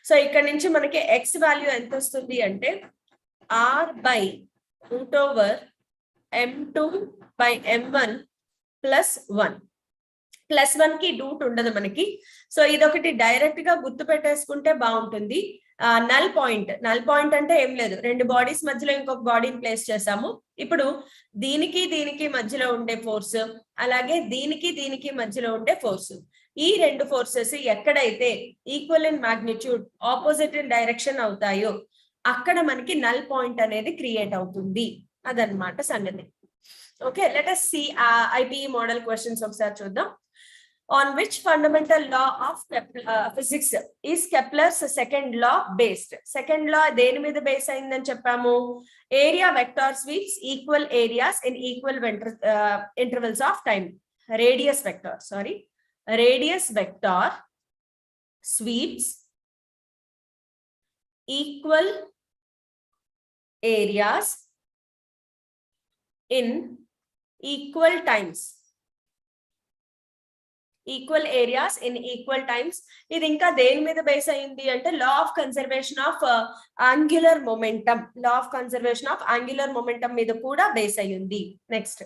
So ఇక్కడ నుంచి మనకి x value ఎంత వస్తుంది అంటే r/√m2/m1 +1. +1 కి రూట్ ఉండదు మనకి. సో ఇదొకటి డైరెక్ట్ గా గుర్తు పెట్టేసుకుంటే బాగుంటుంది. నల్ పాయింట్ అంటే ఏం లేదు, రెండు బాడీస్ మధ్యలో ఇంకొక బాడీని ప్లేస్ చేసాము. ఇప్పుడు దీనికి దీనికి మధ్యలో ఉండే ఫోర్స్, అలాగే దీనికి మధ్యలో ఉండే ఫోర్స్, ఈ రెండు ఫోర్సెస్ ఎక్కడైతే equal in magnitude, opposite in direction అవుతాయో అక్కడ మనకి నల్ పాయింట్ అనేది క్రియేట్ అవుతుంది. అదనమాట సంగతి. Okay, let us see IPE model questions ఒకసారి చూద్దాం. On which fundamental law of physics is Kepler's second law based? Second law దేని మీద బేస్ అయిందని చెప్పాము? Area vector sweeps equal areas in equal intervals of time. Radius vector sweeps equal areas in equal times. Equal areas in equal times. ఇది ఇంకా దేని మీద base అయింది అంటే law of conservation of angular momentum మీద కూడా బేస్ అయ్యింది. Next,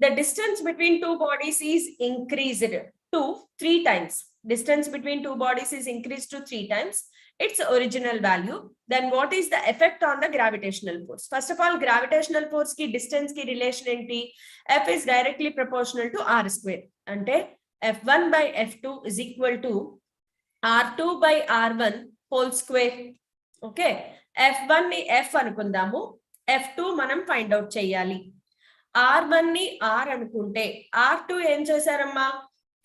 the distance between two bodies is increased to 3 times. Distance between two bodies is increased to 3 times its original value. Then what is the effect on the gravitational force? First of all, gravitational force ki distance ki relation enti? F is directly proportional to r square. Ante F1 by F2 is equal to R2 by R1 whole square. Okay, F1 ni F anukundamu, F2 manam find out cheyali. R1 ni R anukunte R2 em chesaramma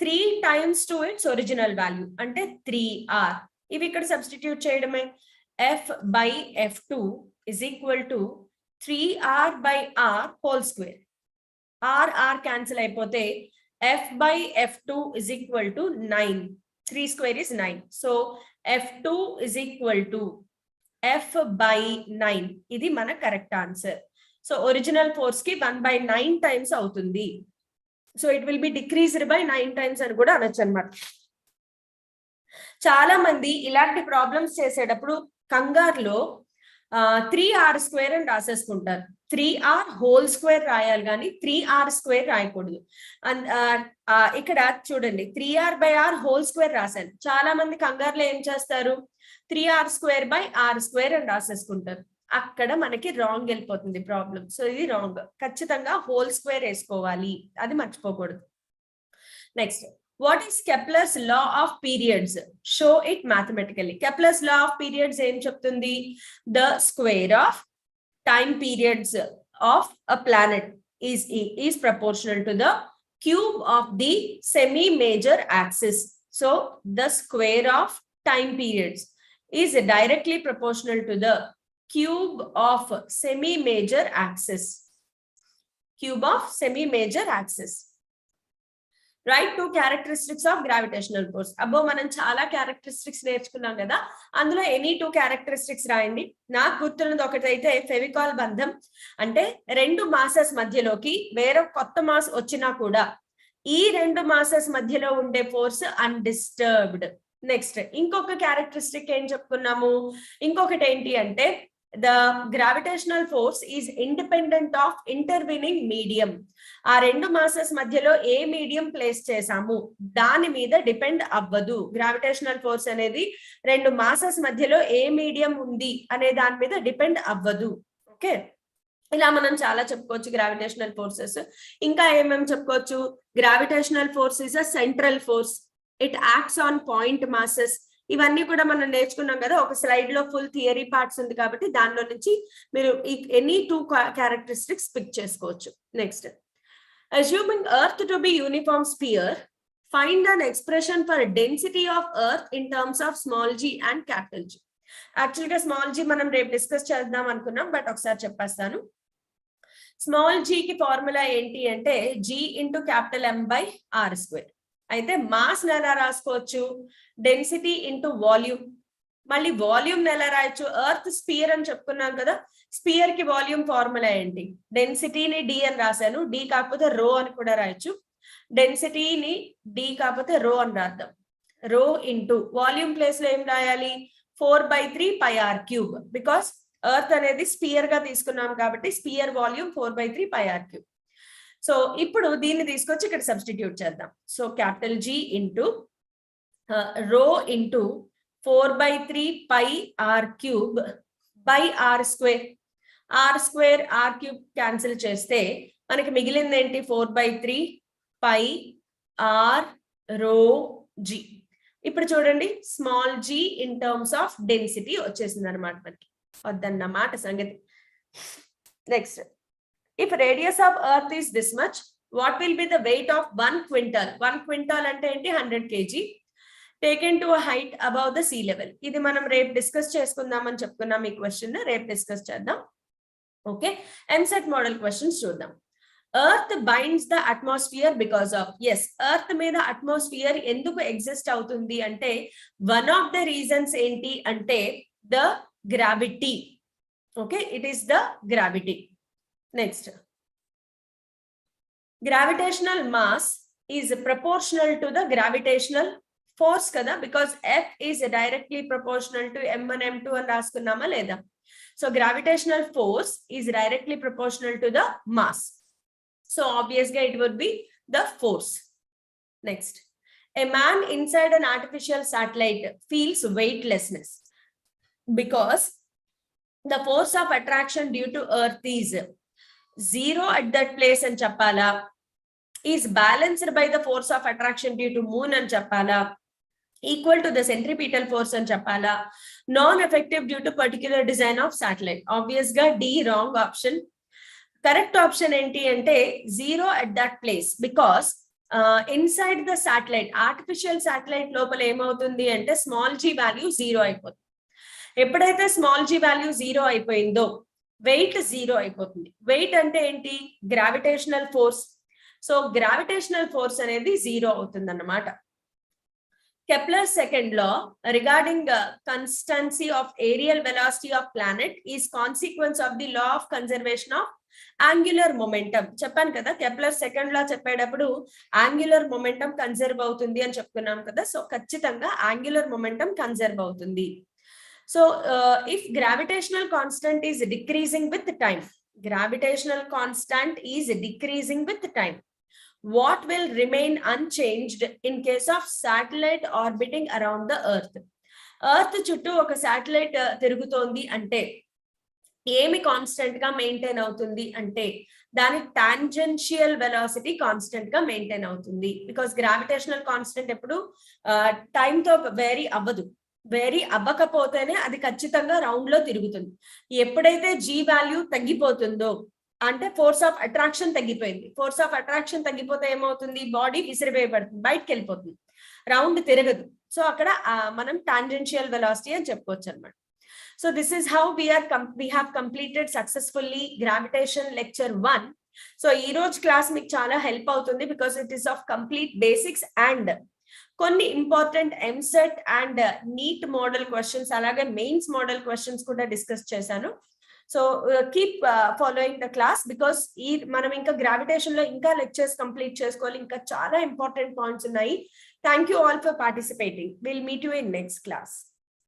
3 times to its original value ante 3R. ఇవి ఇక్కడ substitute చేయడమే. F by F2 is equal to 3R by R whole square. R cancel అయిపోతే F by F2 is equal to 9. 3 square is 9. So F2 is equal to F by 9. ఇది మన correct answer. So original force కి 1/9 times అవుతుంది. So it will be decreased by 9 times అని కూడా అనొచ్చు అన్నమాట. చాలా మంది ఇలాంటి ప్రాబ్లమ్స్ చేసేటప్పుడు కంగారులో 3R² అని రాసేసుకుంటారు. 3R whole square రాయాలి కానీ 3R² రాయకూడదు. ఇక్కడ చూడండి 3R by R whole square రాశాను. చాలా మంది కంగారులో ఏం చేస్తారు, 3R² by R² అని రాసేసుకుంటారు. అక్కడ మనకి రాంగ్ వెళ్ళిపోతుంది ప్రాబ్లం. సో ఇది రాంగ్. ఖచ్చితంగా హోల్ స్క్వేర్ వేసుకోవాలి, అది మర్చిపోకూడదు. Next, what is Kepler's law of periods? Show it mathematically. Kepler's law of periods ఏం చెప్తుంది? The square of time periods of a planet is proportional to the cube of the semi major axis. So the square of time periods is directly proportional to the cube of semi-major axis. Write 2 characteristics of gravitational force. అబ్బో మనం చాలా characteristics నేర్చుకున్నాం కదా, అందులో any 2 characteristics రాయండి. నాకు గుర్తున్నది ఒకటైతే ఫెవికాల్ బంధం, అంటే 2 మాసెస్ మధ్యలోకి వేరే కొత్త మాస్ వచ్చినా కూడా ఈ 2 మాసెస్ మధ్యలో ఉండే ఫోర్స్ అన్డిస్టర్బ్డ్. నెక్స్ట్, ఇంకొక క్యారెక్టరిస్టిక్ ఏం చెప్పుకున్నాము, ఇంకొకటి ఏంటి అంటే the gravitational force is independent of intervening medium. ఆ 2 మాసెస్ మధ్యలో ఏ మీడియం ప్లేస్ చేసాము దాని మీద డిపెండ్ అవ్వదు. గ్రావిటేషనల్ ఫోర్స్ అనేది 2 మాసెస్ మధ్యలో ఏ మీడియం ఉంది అనే దాని మీద డిపెండ్ అవ్వదు. ఓకే, ఇలా మనం చాలా చెప్పుకోవచ్చు గ్రావిటేషనల్ ఫోర్సెస్. ఇంకా ఏమేమి చెప్పుకోవచ్చు? Gravitational force is a central force, it acts on point masses. ఇవన్నీ కూడా మనం నేర్చుకున్నాం కదా, ఒక స్లైడ్ లో ఫుల్ థియరీ పార్ట్స్ ఉంది కాబట్టి దానిలో నుంచి మీరు ఎనీ 2 క్యారెక్టరిస్టిక్స్ పిక్ చేసుకోవచ్చు. Next, assuming earth to be uniform sphere, find an expression for density of earth in terms of small g and capital G. Actual గా స్మాల్ g మనం రేపు discuss చేద్దాం అనుకున్నాం, బట్ ఒకసారి చెప్పేస్తాను. స్మాల్ g కి formula ఏంటి అంటే G into capital M by R². అయితే మాస్ ఎలా రాసుకోవచ్చు? Density into volume. మళ్ళీ వాల్యూమ్ ఎలా రాయొచ్చు? ఎర్త్ స్పియర్ అని చెప్పుకున్నాం కదా, స్పియర్ కి వాల్యూమ్ ఫార్ములా ఏంటి? డెన్సిటీని D అని రాశాను, D కాకపోతే రో అని కూడా రాయొచ్చు. డెన్సిటీని D కాకపోతే రో అని రాద్దాం. రో ఇంటూ వాల్యూమ్ ప్లేస్ లో ఏం రాయాలి? 4/3 πr³. బికాస్ ఎర్త్ అనేది స్పియర్ గా తీసుకున్నాం కాబట్టి స్పియర్ వాల్యూమ్ 4/3 πr³. సో ఇప్పుడు దీన్ని తీసుకొచ్చి ఇక్కడ సబ్స్టిట్యూట్ చేద్దాం. So capital G into rho into 4/3 pi r cube by r square. r square r cube cancel చేస్తే మనకి మిగిలింది ఏంటి? 4/3 pi r rho g. ఇప్పుడు చూడండి, small g in terms of density వచ్చేసింది అనమాట, మనకి వద్దన్నమాట సంగతి. Next, if radius of earth is this much, what will be the weight of 1 quintal? 1 quintal అంటే ఏంటి? 100 kg taken to height above the sea level. ఇది మనం రేపు డిస్కస్ చేసుకుందామని చెప్పుకున్నాం. ఈ క్వశ్చన్ రేపు డిస్కస్ చేద్దాం. ఓకే, ఎంసెట్ మోడల్ క్వశ్చన్స్ చూద్దాం. Earth binds the atmosphere because of. Yes, earth మీద అట్మాస్ఫియర్ ఎందుకు ఎగ్జిస్ట్ అవుతుంది అంటే వన్ ఆఫ్ ద రీజన్స్ ఏంటి అంటే the gravity. Okay, it is the gravity. Next, gravitational mass is proportional to the gravitational force కదా, because F is directly proportional to M1 M2 అని రాసుకున్నామా లేదా? So gravitational force is directly proportional to the mass. So obviously it would be the force. Next, a man inside an artificial satellite feels weightlessness because the force of attraction due to earth is 0 at that place and chappala, is balanced by the force of attraction due to moon and chappala, equal to the centripetal force and chappala, non-effective due to particular design of satellite. Obviously D wrong option. Correct option ఏంటి అంటే 0 at that place, because inside the satellite, artificial satellite లోపల ఏమవుతుంది అంటే small g value 0 అయిపోతుంది. ఎప్పుడైతే small g value 0 అయిపోయిందో wait 0 అయిపోతుంది. Wait అంటే ఏంటి? Gravitational force. So gravitational force అనేది 0 అవుతుంది అన్నమాట. Kepler second law regarding constancy of aerial velocity of planet is consequence of the law of conservation of angular momentum. చెప్పాను కదా, కెప్లర్ సెకండ్ లా చెప్పేటప్పుడు యాంగులర్ మొమెంటం కన్జర్వ్ అవుతుంది అని చెప్పుకున్నాం కదా. సో ఖచ్చితంగా యాంగులర్ మొమెంటం కన్జర్వ్ అవుతుంది. So if gravitational constant is decreasing with time, gravitational constant is decreasing with time, what will remain unchanged in case of satellite orbiting around the earth? Earth చుట్టూ ఒక satellite తిరుగుతోంది అంటే ఏమి constant గా maintain అవుతుంది అంటే దాని టాంజెన్షియల్ వెలాసిటీ కాన్స్టెంట్ గా మెయింటైన్ అవుతుంది. బికాస్ గ్రావిటేషనల్ కాన్స్టెంట్ ఎప్పుడు టైం తో వేరీ అవ్వదు. వేరీ అవ్వకపోతేనే అది ఖచ్చితంగా రౌండ్ లో తిరుగుతుంది. ఎప్పుడైతే g వాల్యూ తగ్గిపోతుందో అంటే ఫోర్స్ ఆఫ్ అట్రాక్షన్ తగ్గిపోయింది. ఫోర్స్ ఆఫ్ అట్రాక్షన్ తగ్గిపోతే ఏమవుతుంది? బాడీ విసిరివేయబడుతుంది, బయటకు వెళ్ళిపోతుంది, రౌండ్ తిరగదు. సో అక్కడ మనం టాంజెన్షియల్ వెలాసిటీ అని చెప్పుకోవచ్చు అనమాట. So this is how we have completed successfully gravitation lecture 1. So ఈ రోజు క్లాస్ మీకు చాలా హెల్ప్ అవుతుంది because it is of complete basics and కొన్ని important EAMCET and NEET model questions అలాగే మెయిన్స్ మోడల్ క్వశ్చన్స్ కూడా డిస్కస్ చేశాను. So keep following the class because మనం ఇంకా గ్రావిటేషన్ లో ఇంకా లెక్చర్స్ కంప్లీట్ చేసుకోవాలి. ఇంకా చాలా ఇంపార్టెంట్ పాయింట్స్ ఉన్నాయి. Thank you all for participating. Will meet you in next class.